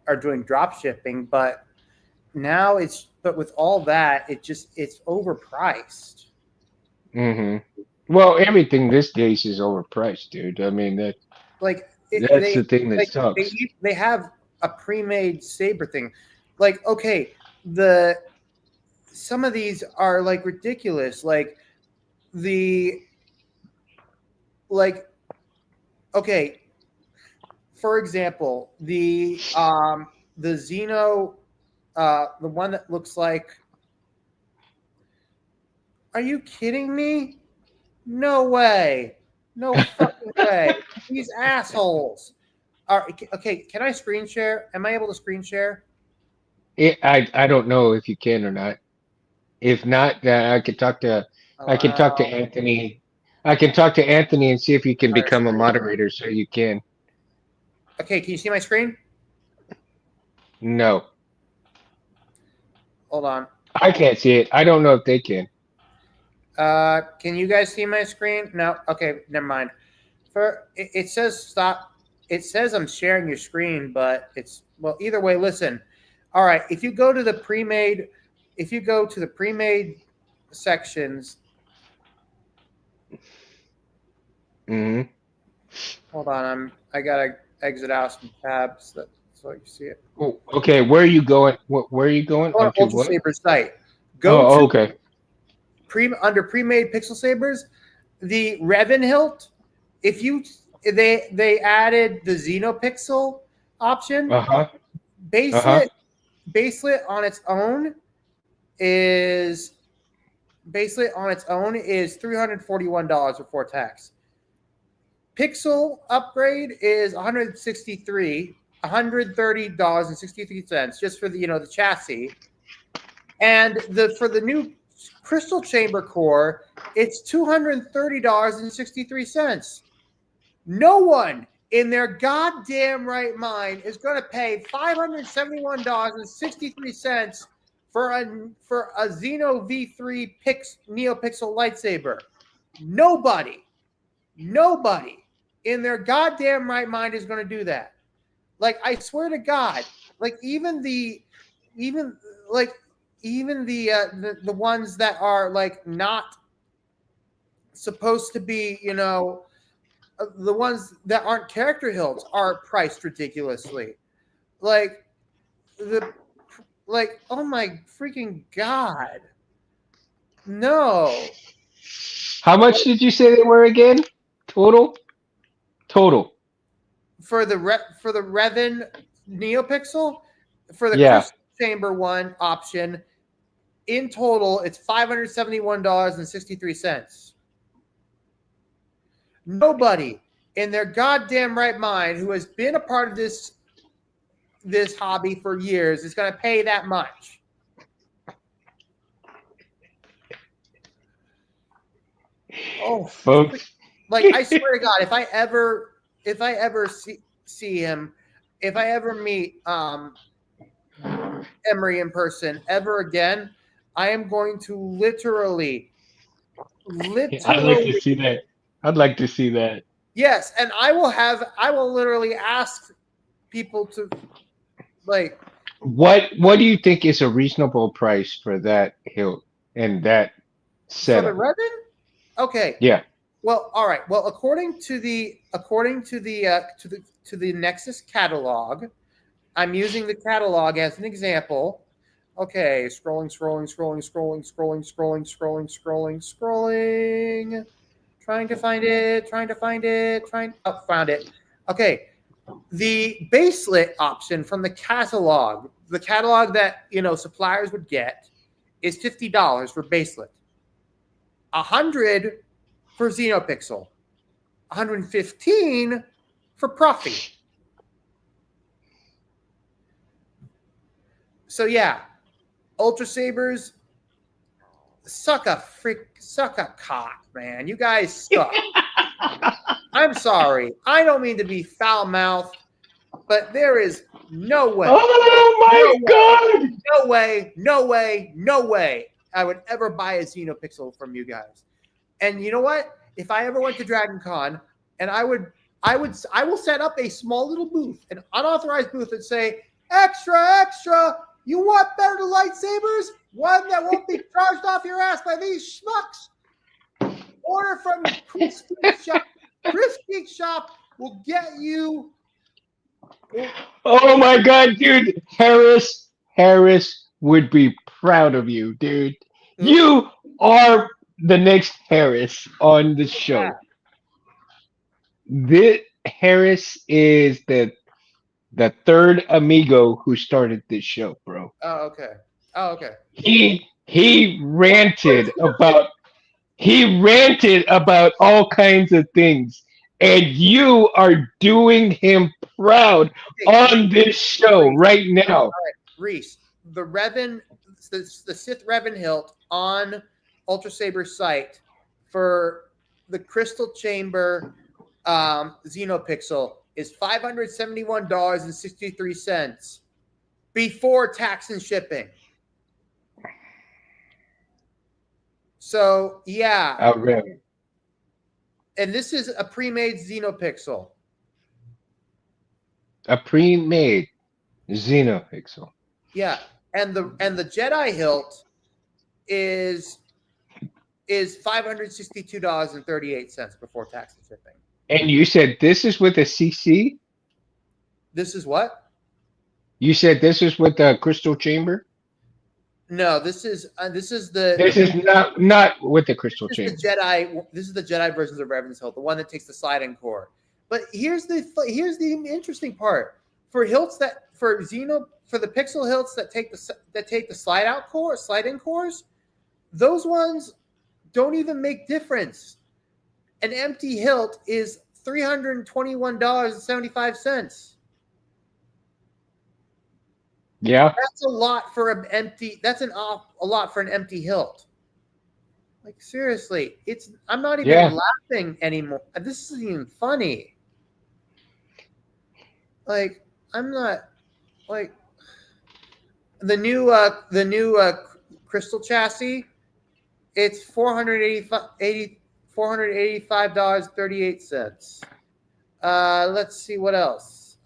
are doing drop shipping, but now but with all that, it's overpriced. Well, everything these days is overpriced, dude. I mean Like that's the thing that like sucks. they have a pre-made saber thing. Like, okay, some of these are like ridiculous. Like okay, for example, the Xeno, the one that looks like. Are you kidding me? No way. No fucking way. These assholes. Okay, can I screen share? Am I able to screen share? I don't know if you can or not. If not, I could talk to Allow. Anthony. I can talk to Anthony and see if you can Entire become a screen. moderator so you can. Okay, can you see my screen? No. Hold on. I can't see it. I don't know if they can. Can you guys see my screen? No. Okay, never mind. It says stop. It says I'm sharing your screen, but either way. Listen. All right. If you go to the pre-made sections. Mm-hmm. Hold on. I gotta exit out some tabs so you see it. Oh, okay. Where are you going? Where are you going? Go on Onto Ultra what? Saber's site. Go to okay. under pre-made pixel sabers, the Revan hilt. If they added the Xenopixel option, baselit on its own is $341 before tax. Pixel upgrade is $130.63 just for the chassis, and for the new Crystal Chamber core, it's $230.63. No one in their goddamn right mind is going to pay $571.63 for a Xeno V3 NeoPixel lightsaber. Nobody in their goddamn right mind is going to do that. Like, I swear to God, like even the ones that are like not supposed to be, the ones that aren't character hilts are priced ridiculously. Oh my freaking God. No. How much did you say they were again? Total. For the Revan NeoPixel, for the Crystal Chamber one option, in total, it's $571.63. Nobody in their goddamn right mind who has been a part of this hobby for years is going to pay that much. Oh, folks! Like, I swear to God, if I ever see him, if I ever meet Emery in person ever again, I am going to literally. I'd like to see that. I'd like to see that. Yes, and I will literally ask people to, like, what do you think is a reasonable price for that hilt and that setup? For the Revan? Okay. Yeah. Well, all right. Well, according to the Nexus catalog, I'm using the catalog as an example. Okay, scrolling. Trying to find it. Oh, found it. Okay. The baselit option from the catalog that suppliers would get, is $50 for baselit. $100 for Xenopixel. $115 for Profi. So yeah, Ultra Sabers suck a cock, man. You guys suck. I'm sorry. I don't mean to be foul-mouthed, but there is no way. Oh my God! No way I would ever buy a Xenopixel from you guys. And you know what? If I ever went to Dragon Con, and I will set up a small little booth, an unauthorized booth, and say, extra, You want better lightsabers? One that won't be charged off your ass by these schmucks? Order from Chris Geek Shop. Chris Geek Shop will get you. Oh my God, dude. Harris would be proud of you, dude. You are the next Harris on the show. This Harris is the third amigo who started this show, bro. Oh, okay. Oh, okay. He ranted about all kinds of things, and you are doing him proud on this show right now. Reese, the Sith Revan hilt on Ultra Saber's site for the Crystal Chamber Xenopixel is $571.63 before tax and shipping. So yeah, Outrageous. and this is a pre-made Xenopixel. A pre-made Xenopixel. Yeah, and the Jedi hilt is $562.38 before tax and shipping. And you said this is with a CC? This is what? You said this is with the Crystal Chamber? No, this is the This is not with the Crystal this Chamber. is the Jedi. This is the Jedi versions of Revan's hilt, the one that takes the sliding core. But here's the interesting part for hilts that for the pixel hilts that take the slide in cores. Those ones don't even make difference. An empty hilt is $321.75. Yeah. That's a lot for an empty. That's a lot for an empty hilt. Like seriously, I'm not even laughing anymore. This isn't even funny. Like I'm not like the new crystal chassis. It's $485.38. Let's see what else.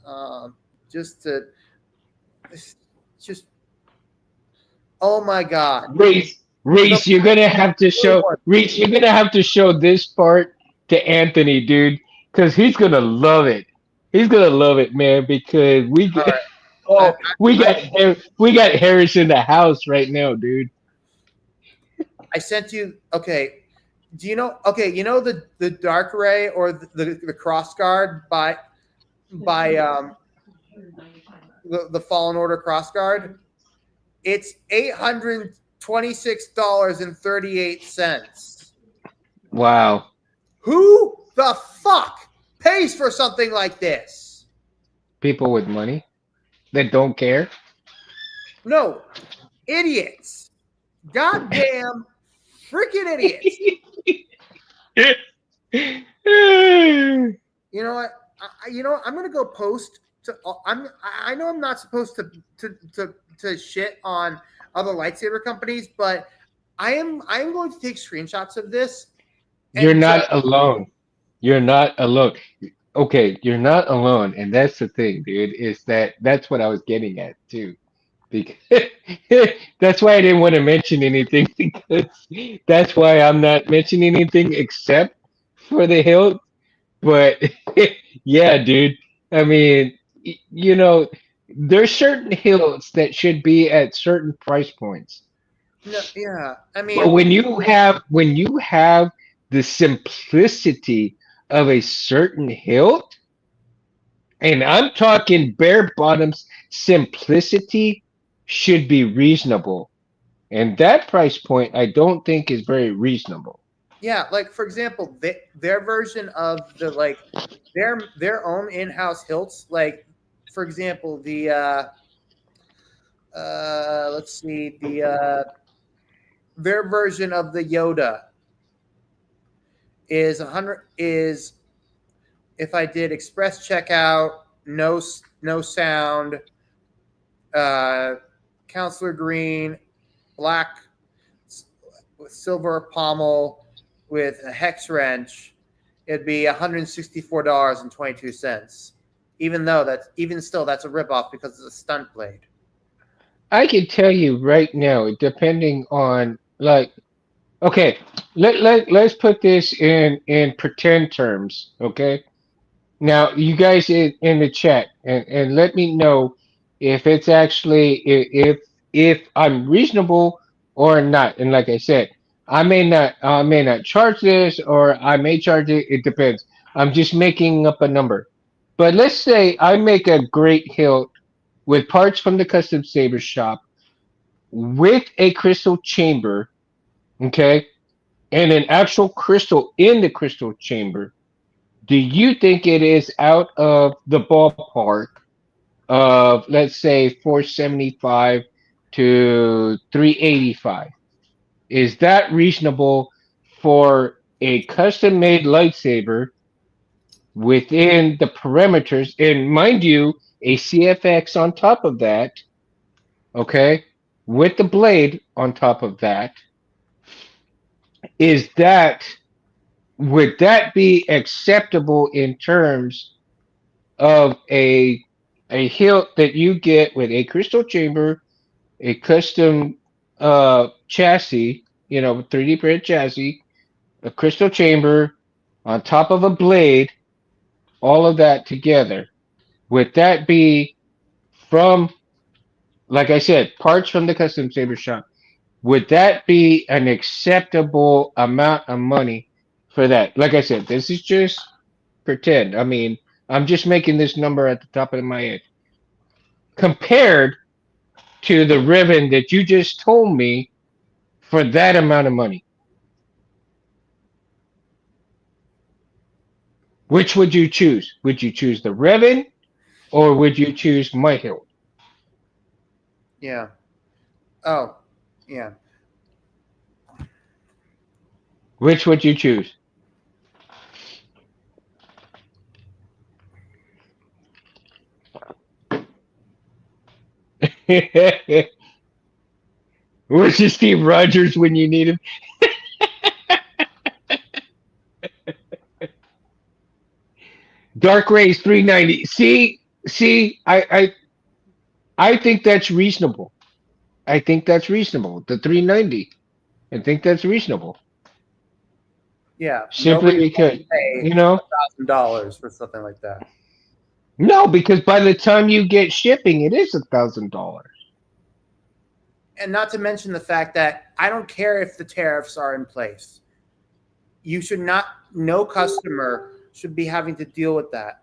Just oh my God. Reese, you're gonna have to show this part to Anthony, dude, because he's gonna love it. He's gonna love it, man, because we got Harris in the house right now, dude. I sent you. Okay, do you know? Okay, you know the Dark Ray or the Cross Guard by the Fallen Order Cross Guard. It's $826.38. Wow. Who the fuck pays for something like this? People with money that don't care. No, idiots. Goddamn freaking idiots. You know what? I'm gonna go post. I know I'm not supposed to shit on other lightsaber companies, but I am going to take screenshots of this. You're not alone. You're not alone. Okay, you're not alone, and that's the thing, dude. Is that's what I was getting at too, because that's why I didn't want to mention anything, because that's why I'm not mentioning anything except for the hilt. But yeah, dude. I mean, there's certain hilts that should be at certain price points. No, yeah, I mean, But when you have the simplicity of a certain hilt, and I'm talking bare bottoms, simplicity should be reasonable. And that price point I don't think is very reasonable. yeah, like for example, their version of their own in-house hilts, like for example, the let's see, their version of the Yoda is if I did express checkout, no sound, Counselor Green, black with silver pommel with a hex wrench, it'd be $164.22. Even still, that's a ripoff because it's a stunt blade. I can tell you right now, depending on like, okay, let's put this in pretend terms, okay? Now, you guys in the chat, and let me know if it's actually if I'm reasonable or not. And like I said, I may not charge this, or I may charge it. It depends. I'm just making up a number. But let's say I make a great hilt with parts from the custom saber shop with a crystal chamber, okay, and an actual crystal in the crystal chamber. Do you think it is out of the ballpark of, let's say, 475 to 385? Is that reasonable for a custom made lightsaber within the parameters? And mind you, a CFX on top of that, okay, with the blade on top of that. Is that, would that be acceptable in terms of a hilt that you get with a crystal chamber, a custom chassis, 3D printed chassis, a crystal chamber on top of a blade, all of that together? Would that be from, like I said, parts from the custom saber shop? Would that be an acceptable amount of money for that? Like I said, this is just pretend. I mean, I'm just making this number at the top of my head. Compared to the ribbon that you just told me for that amount of money, which would you choose? Would you choose the ribbon or would you choose my hill? Yeah. Oh, yeah. Which would you choose? Where's your Steve Rogers when you need him? Dark Rays 390. See, I think that's reasonable. I think that's reasonable. The 390. I think that's reasonable. Yeah. Simply Nobody's going because, to pay you know, $1,000 for something like that. no, because by the time you get shipping, it is $1,000. And not to mention the fact that I don't care if the tariffs are in place. You should not, no customer should be having to deal with that.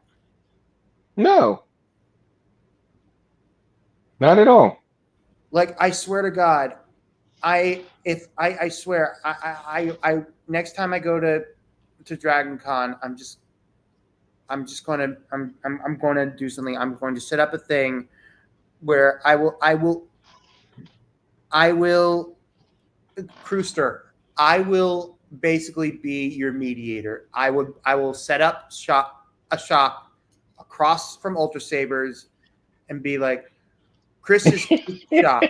No, not at all. Like, I swear to God, I swear, I next time I go to Dragon Con, I'm going to do something. I'm going to set up a thing where I will, Crewster, I will basically be your mediator. I will set up a shop across from Ultra Sabers and be like, Chris's shop,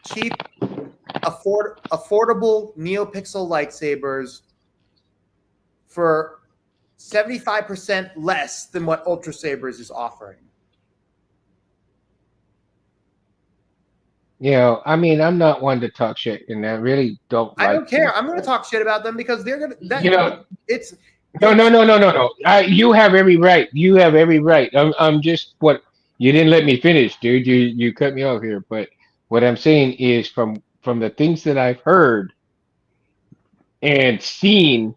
cheap, affordable NeoPixel lightsabers for 75% less than what Ultra Sabers is offering. I mean, I'm not one to talk shit, and I really don't like. I don't care. to. I'm going to talk shit about them because they're going to. You know, It's no. You have every right. You have every right. I'm just what you didn't let me finish, dude. You cut me off here. But what I'm saying is from the things that I've heard and seen,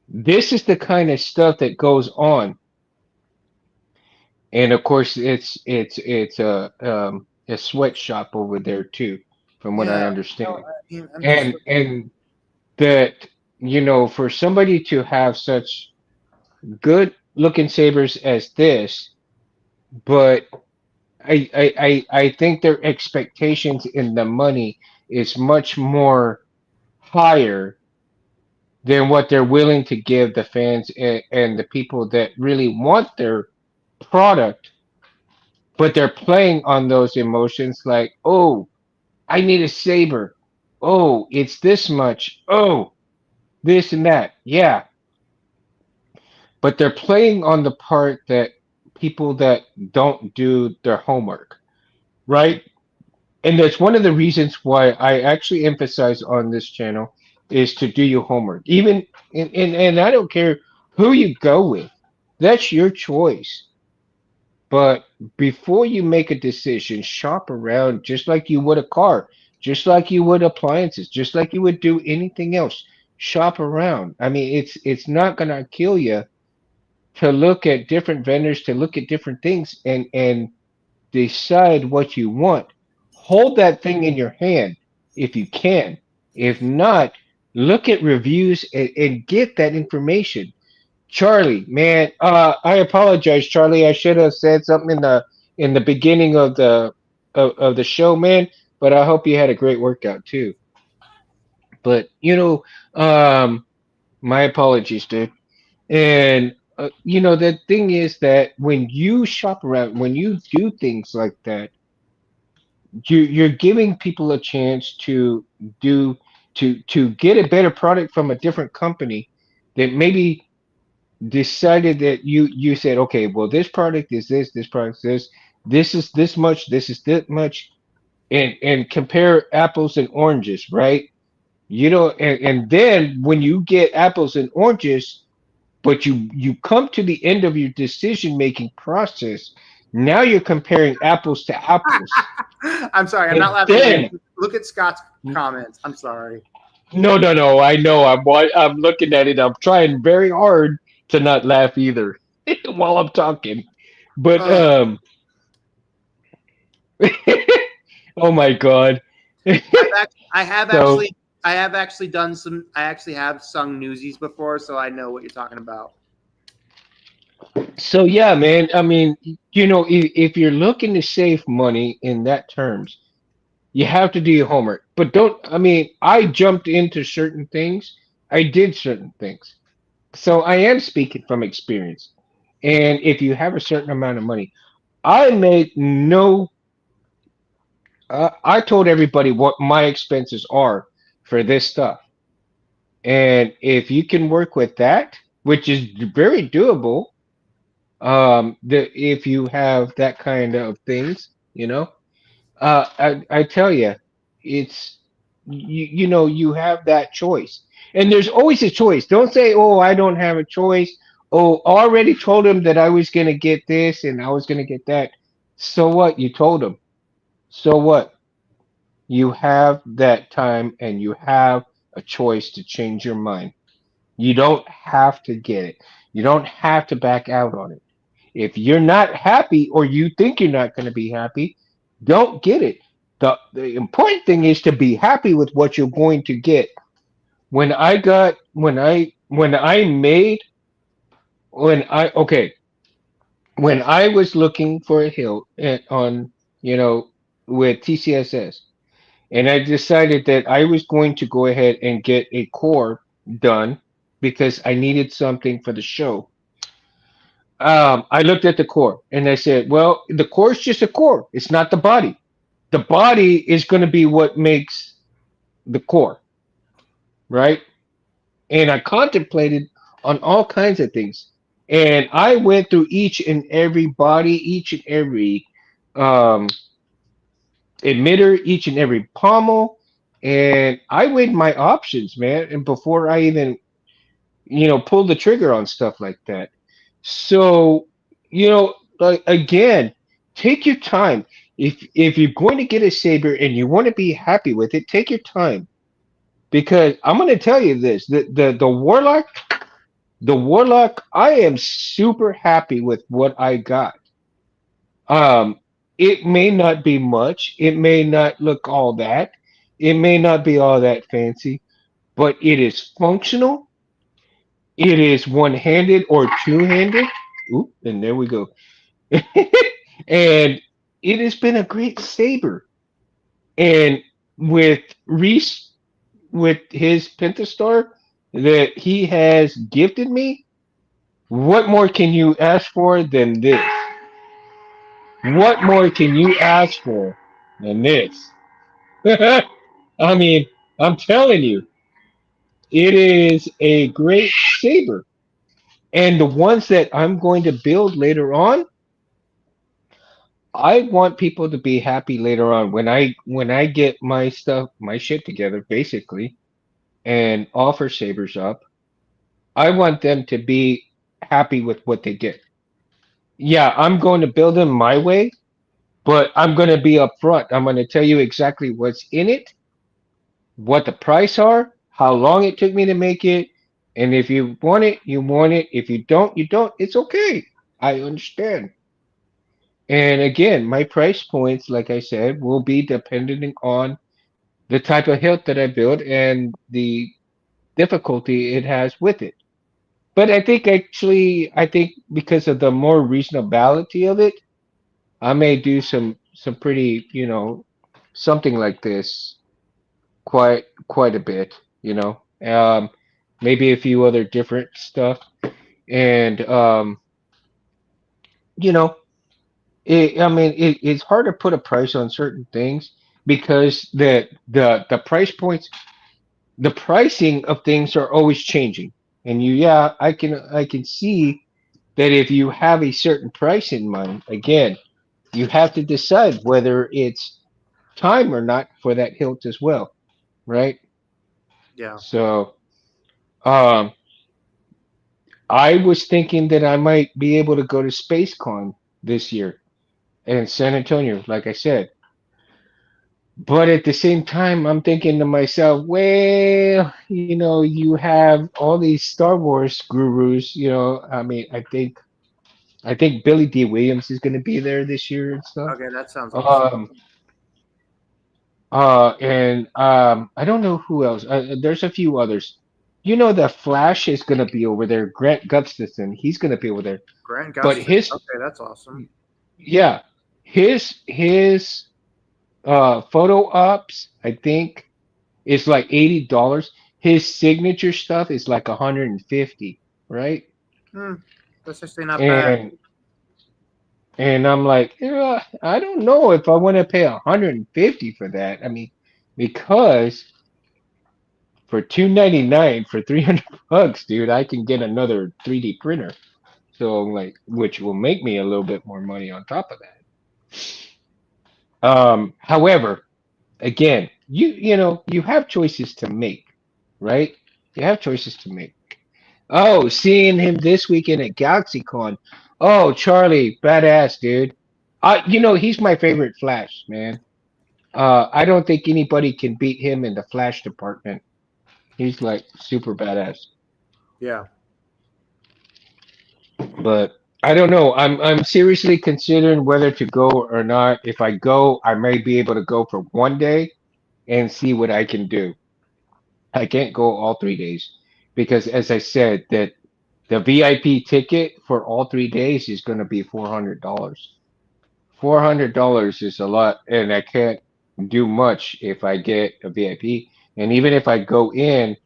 this is the kind of stuff that goes on. And of course, it's a sweatshop over there too, from what I understand. And that for somebody to have such good looking sabers as this, but I think their expectations in the money is much more higher than what they're willing to give the fans and the people that really want their product, but they're playing on those emotions like, oh, I need a saber. Oh, it's this much. Oh, this and that. Yeah. But they're playing on the part that people that don't do their homework, right? And that's one of the reasons why I actually emphasize on this channel is to do your homework. Even and I don't care who you go with. That's your choice. But before you make a decision, shop around just like you would a car, just like you would appliances, just like you would do anything else. Shop around. I mean, it's not gonna kill you to look at different vendors, to look at different things, and decide what you want. Hold that thing in your hand if you can. If not, look at reviews and get that information. Charlie, man, I apologize, Charlie. I should have said something in the beginning of the show, man. But I hope you had a great workout too. But my apologies, dude. And the thing is that when you shop around, when you do things like that, you're giving people a chance to do to get a better product from a different company that maybe decided that you said, okay, well, this product is this product is this is this much, this is that much, and compare apples and oranges, right? And then when you get apples and oranges, but you come to the end of your decision making process, now you're comparing apples to apples. I'm sorry, I'm not And laughing. then Look at Scott's comments. I'm sorry. no, I know. I'm looking at it. I'm trying very hard to not laugh either while I'm talking. But Uh, oh my God. I have So actually done some. I actually have sung Newsies before, so I know what you're talking about. so yeah, man. I mean, if you're looking to save money in that terms, you have to do your homework. But don't. I mean, I jumped into certain things. I did certain things. So I am speaking from experience. And if you have a certain amount of money, I made no. I told everybody what my expenses are for this stuff, and if you can work with that, which is very doable, if you have that kind of things, I tell you, it's you have that choice, and there's always a choice. Don't say, "Oh, I don't have a choice." Oh, I already told him that I was gonna get this and I was gonna get that. So what? You told him. So what? You have that time and you have a choice to change your mind. You don't have to get it. You don't have to back out on it. If you're not happy or you think you're not going to be happy, don't get it. The important thing is to be happy with what you're going to get. When I was looking for a hill on with TCSS, and I decided that I was going to go ahead and get a core done because I needed something for the show. I looked at the core and I said, well, the core is just a core. It's not the body. The body is going to be what makes the core, right? And I contemplated on all kinds of things. And I went through each and every body, each and every um, emitter, each and every pommel, and I weighed my options, man. And before I even, pulled the trigger on stuff like that. So, like again, take your time. If you're going to get a saber and you want to be happy with it, take your time. Because I'm going to tell you this: the warlock, I am super happy with what I got. Um, it may not be much. It may not look all that. It may not be all that fancy, but it is functional. It is one-handed or two-handed. Ooh, and there we go. And it has been a great saber. And with Reese, with his Pentastar that he has gifted me, what more can you ask for than this? What more can you ask for than this? I mean, I'm telling you, it is a great saber. And the ones that I'm going to build later on, I want people to be happy later on when I get my stuff, my shit together, basically, and offer Sabers up. I want them to be happy with what they get. Yeah, I'm going to build them my way, but I'm going to be upfront. I'm going to tell you exactly what's in it, what the price are, how long it took me to make it, and if you want it, you want it. If you don't, you don't. It's okay. I understand. And again, my price points, like I said, will be dependent on the type of hilt that I build and the difficulty it has with it. But I think because of the more reasonability of it, I may do some pretty, something like this quite a bit, maybe a few other different stuff, and you know, I mean, it's hard to put a price on certain things because the price points, the pricing of things are always changing, and yeah, I can see that if you have a certain price in mind, again, you have to decide whether it's time or not for that hilt as well, right? Yeah. So, um, I was thinking that I might be able to go to SpaceCon this year in San Antonio, like I said. But at the same time, I'm thinking to myself, well, you have all these Star Wars gurus, I mean, I think Billy D. Williams is going to be there this year and stuff. Okay, that sounds awesome. Um, and I don't know who else. There's a few others. The Flash is going to be over there. Grant Gustafson, he's going to be over there. Grant But Gustin. his, Okay, that's awesome. yeah, his photo ops, I think, is like $80. His signature stuff is like 150, right? Hmm, that's actually not bad. And and I'm like, yeah, I don't know if I want to pay 150 for that. I mean, because for 299 for 300 bucks, dude, I can get another 3D printer. So like, which will make me a little bit more money on top of that. However, again, you have choices to make, right? You have choices to make. Oh, seeing him this weekend at GalaxyCon. Oh, Charlie, badass dude. He's my favorite Flash, man. I don't think anybody can beat him in the Flash department. He's like super badass. Yeah. But I don't know. I'm seriously considering whether to go or not. If I go, I may be able to go for one day and see what I can do. I can't go all 3 days because, as I said, that the VIP ticket for all 3 days is going to be $400. $400 is a lot, and I can't do much if I get a VIP. And even if I go in,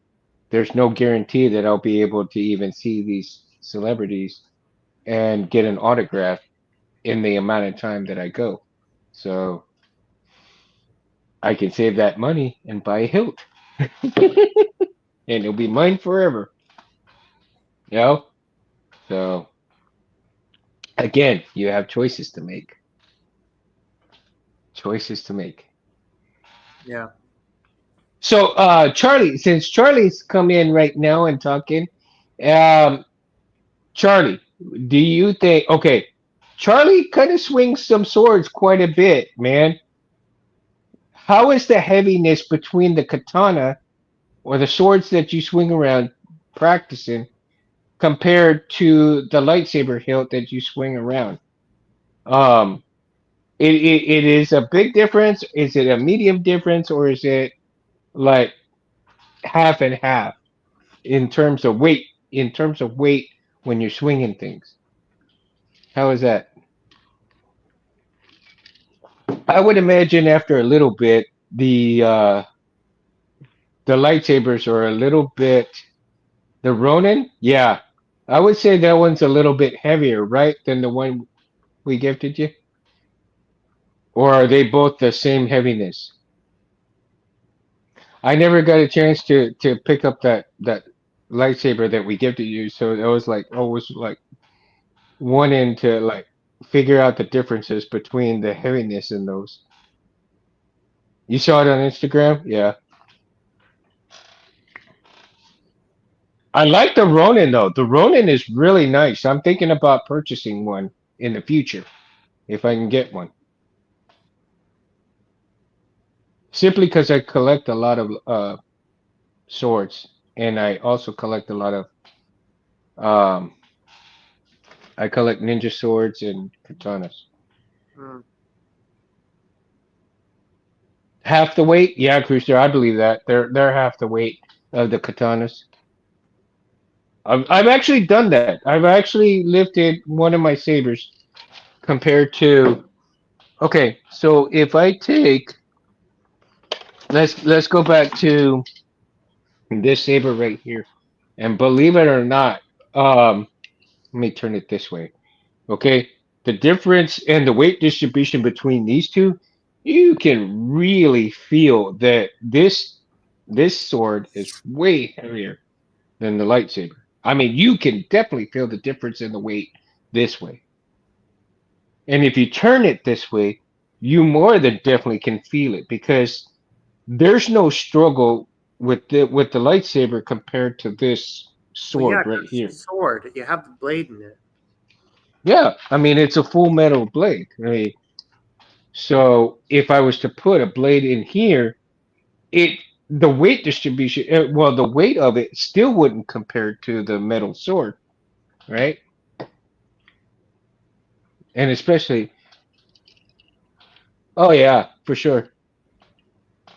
there's no guarantee that I'll be able to even see these celebrities and get an autograph in the amount of time that I go. So I can save that money and buy a hilt, and it'll be mine forever. You know? So again, you have choices to make. Choices to make. Yeah. So Charlie, since Charlie's come in right now and talking, um, Charlie, do you think okay, Charlie kind of swings some swords quite a bit, man. How is the heaviness between the katana or the swords that you swing around practicing compared to the lightsaber hilt that you swing around? Um, it is a big difference. Is it a medium difference, or is it like half and half in terms of weight? In terms of weight, when you're swinging things, how is that? I would imagine after a little bit, the lightsabers are a little bit. The Ronin, yeah, I would say that one's a little bit heavier, right, than the one we gifted you, or are they both the same heaviness? I never got a chance to pick up that lightsaber that we gifted you, so it was like always like one into like. figure out the differences between the heaviness in those. You saw it on Instagram? Yeah. I like the Ronin though. The Ronin is really nice. I'm thinking about purchasing one in the future if I can get one. Simply because I collect a lot of swords and I also collect a lot of um I collect ninja swords and katanas. Mm. Half the weight? Yeah, Cruiser, I believe that. They're half the weight of the katanas. I've actually done that. I've actually lifted one of my sabers compared to okay, so if I take let's go back to this saber right here. And believe it or not, let me turn it this way. Okay, the difference in the weight distribution between these two, you can really feel that this sword is way heavier than the lightsaber. I mean, you can definitely feel the difference in the weight this way. And if you turn it this way, you more than definitely can feel it because there's no struggle with the lightsaber compared to this Well, yeah, sword right 'cause it's a here. sword. You have the blade in it. Yeah, I mean it's a full metal blade. I mean, so if I was to put a blade in here, it the weight distribution, well, the weight of it still wouldn't compare to the metal sword, right? And especially, oh yeah, for sure,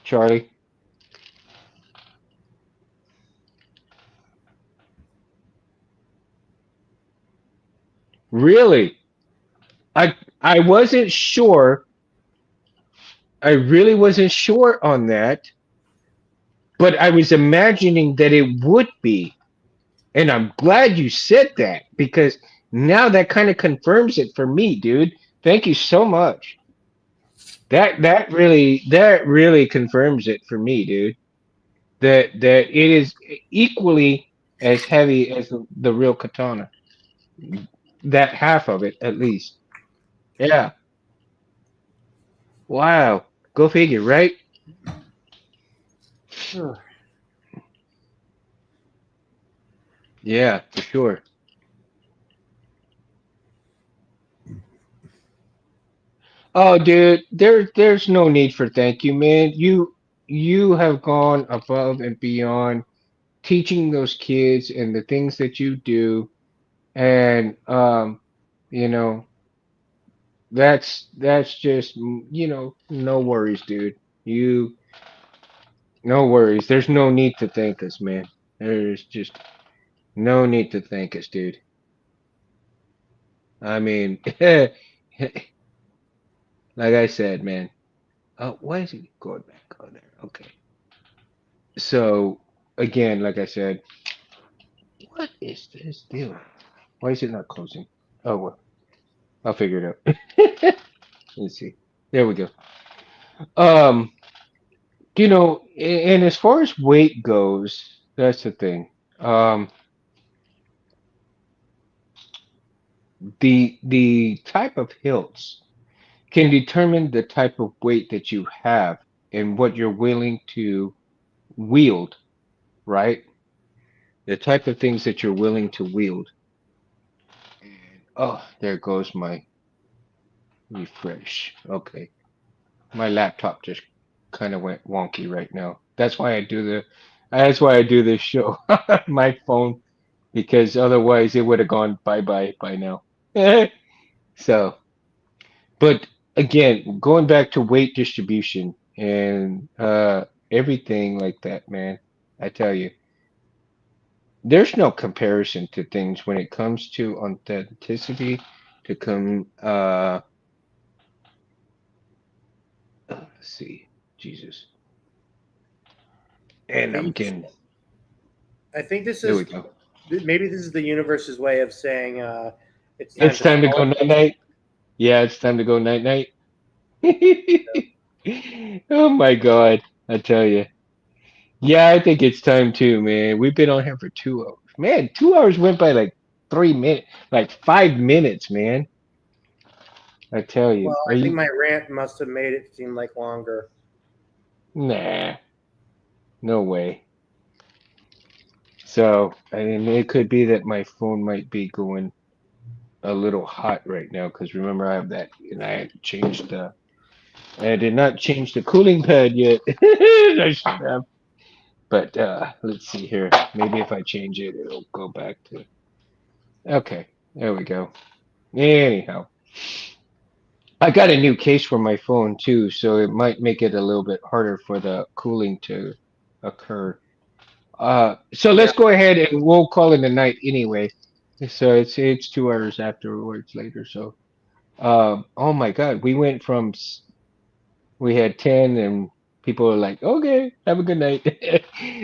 Charlie. Really, I wasn't sure. I really wasn't sure on that, but I was imagining that it would be. And I'm glad you said that because now that kind of confirms it for me, dude. Thank you so much. That really confirms it for me, dude. That it is equally as heavy as the real katana. That half of it at least. Yeah. Wow. Go figure, right? Ugh. Yeah, for sure. Oh, dude, there's no need for thank you, man. You have gone above and beyond teaching those kids and the things that you do, and you know, that's just no worries, dude. You no worries. There's no need to thank us, man. There's just no need to thank us, dude. I mean, like I said, man. Oh, why is it going back on there? Okay. So again, like I said, what is this deal? Why is it not closing? Oh well, I'll figure it out. Let's see. There we go. Um, and as far as weight goes, that's the thing. Um, the type of hilts can determine the type of weight that you have and what you're willing to wield, right? The type of things that you're willing to wield. And oh, there goes my refresh. Okay. My laptop just kind of went wonky right now. That's why I do this show on my phone because otherwise it would have gone bye bye by now. So, but again, going back to weight distribution and everything like that, man, I tell you, there's no comparison to things when it comes to authenticity to come let's see, Jesus. And I'm getting I think this there we is go. maybe this is the universe's way of saying it's time It's to time to go call night night. Yeah, it's time to go night night. it. Oh my God, I tell you. Yeah, I think it's time too, man. We've been on here for 2 hours. Man, 2 hours went by like 3 minutes, like 5 minutes, man. I tell you. Well, Are I think you? my rant must have made it seem like longer. Nah, no way. So, I mean, it could be that my phone might be going a little hot right now because remember I have that, and I had changed the. I did not change the cooling pad yet. I should have. But let's see here. Maybe if I change it, it'll go back to. Okay, there we go. Anyhow, I got a new case for my phone too, so it might make it a little bit harder for the cooling to occur. So Yeah. let's go ahead and we'll call it a night anyway. So it's 2 hours afterwards later. So oh my God, we went from we had 10 and people were like, okay, have a good night.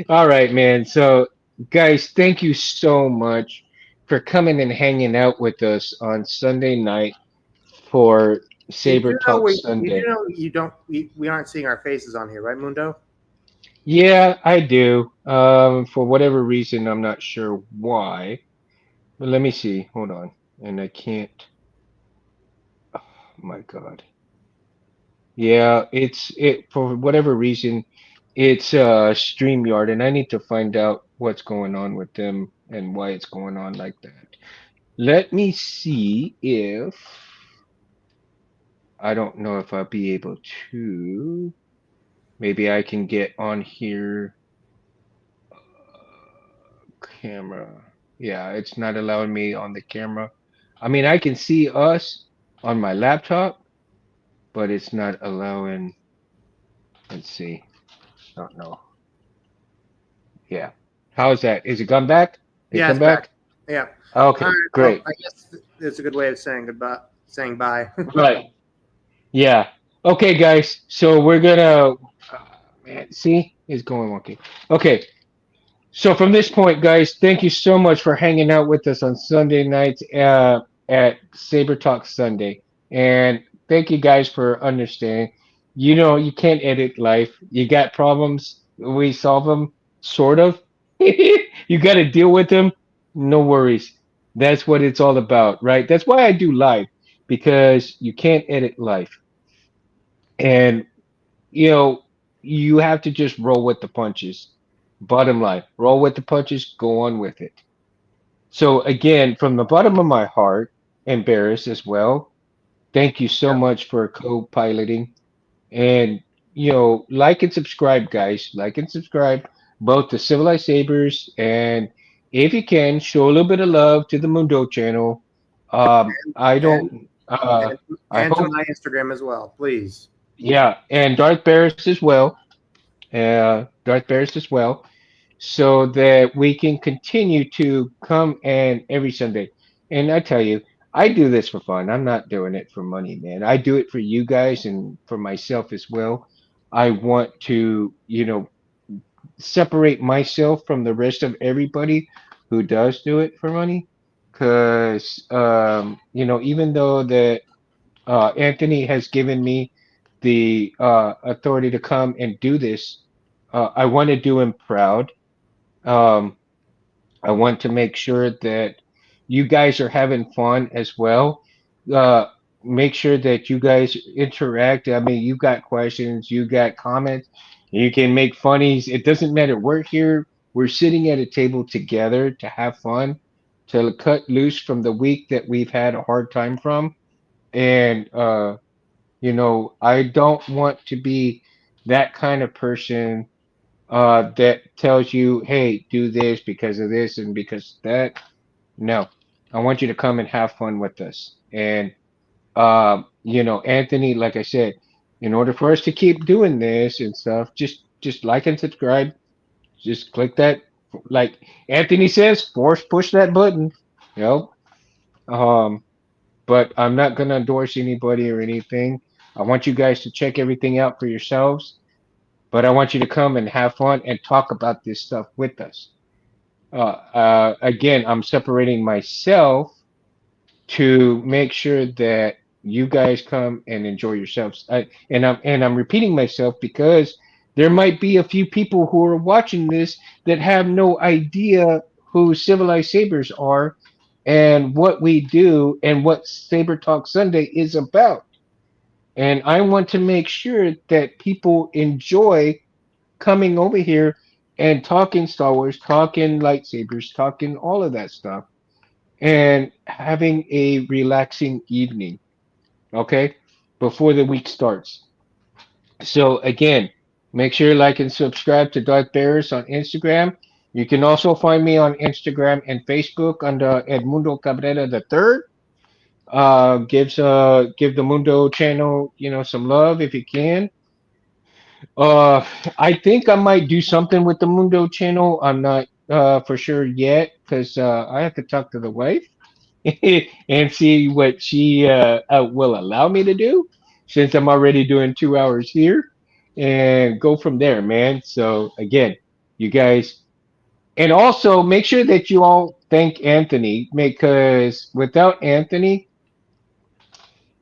All right, man. So guys, thank you so much for coming and hanging out with us on Sunday night for Did Saber you know Talk Sunday. you don't we aren't seeing our faces on here, right, Mundo? Yeah, I do. For whatever reason, I'm not sure why. But let me see. Hold on. And I can't. Oh my God. Yeah, it for whatever reason, it's StreamYard, and I need to find out what's going on with them and why it's going on like that. Let me see if I don't know if I'll be able to. Maybe I can get on here. Camera. Yeah, it's not allowing me on the camera. I mean, I can see us on my laptop, but it's not allowing. Let's see. Don't know. Yeah. How's that? Is it come back? It Yeah, it's come back. back? Yeah. All Okay, right. Well, great. I guess it's a good way of saying goodbye, saying bye. Right. Yeah. Okay, guys. So we're gonna. Man, see, it's going wonky. Okay. So from this point, guys, thank you so much for hanging out with us on Sunday nights at Saber Talk Sunday, and thank you guys for understanding. You know, you can't edit life. You got problems, we solve them, sort of. You got to deal with them. No worries. That's what it's all about, right? That's why I do live because you can't edit life, and you know, you have to just roll with the punches. Bottom line, roll with the punches, go on with it. So again, from the bottom of my heart, and Barris as well, thank you so Yeah. much for co-piloting. And like and subscribe, guys. Like and subscribe both to Civilized Sabers and if you can, show a little bit of love to the Mundo channel. I and don't I and to hope, my Instagram as well, please. yeah, and Darth Barris as well. Darth Barris as well, so that we can continue to come and every Sunday. And I tell you, I do this for fun. I'm not doing it for money, man. I do it for you guys and for myself as well. I want to, separate myself from the rest of everybody who does do it for money. Because, even though that Anthony has given me the authority to come and do this, I want to do him proud. Um, I want to make sure that you guys are having fun as well. Uh, Make sure that you guys interact. I mean, you got questions, you got comments, you can make funnies. It doesn't matter. We're here. We're sitting at a table together to have fun, to cut loose from the week that we've had a hard time from. And I don't want to be that kind of person that tells you, hey, do this because of this and because of that. No, I want you to come and have fun with us. And, Anthony, like I said, in order for us to keep doing this and stuff, just like and subscribe. Just click that, like Anthony says, force push that button. You know, um, but I'm not gonna endorse anybody or anything. I want you guys to check everything out for yourselves. But I want you to come and have fun and talk about this stuff with us. Again, I'm separating myself to make sure that you guys come and enjoy yourselves. And I'm repeating myself because there might be a few people who are watching this that have no idea who Civilized Sabers are, and what we do and what Saber Talk Sunday is about. And I want to make sure that people enjoy coming over here and talking Star Wars, talking lightsabers, talking all of that stuff, and having a relaxing evening, okay, before the week starts. So again, make sure you like and subscribe to Darth Bears on Instagram. You can also find me on Instagram and Facebook under Edmundo Cabrera the Third. Give the Mundo channel, some love if you can. Uh, I think I might do something with the Mundo channel. I'm not for sure yet because I have to talk to the wife and see what she will allow me to do since I'm already doing 2 hours here and go from there, man. So again, you guys, and also make sure that you all thank Anthony because without Anthony,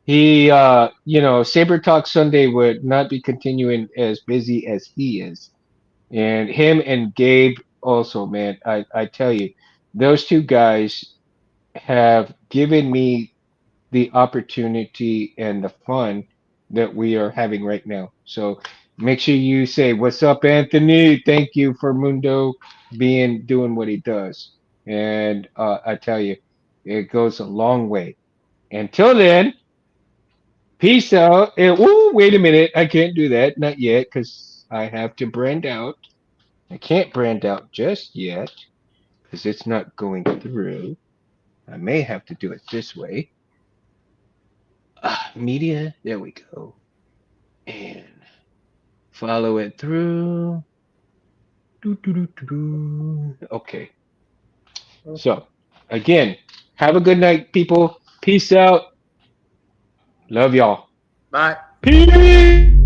Saber Talk Sunday would not be continuing as busy as he is. And him and Gabe also, man, I tell you, those two guys have given me the opportunity and the fun that we are having right now. So make sure you say, "What's up, Anthony? Thank you for Mundo doing what he does." And I tell you, it goes a long way. Until then, peace out. And, ooh, wait a minute. I can't do that. Not yet, because I have to brand out. I can't brand out just yet because it's not going through. I may have to do it this way. Media, there we go. And follow it through. Okay. So, again, have a good night, people. Peace out. Love y'all. Bye. Peace.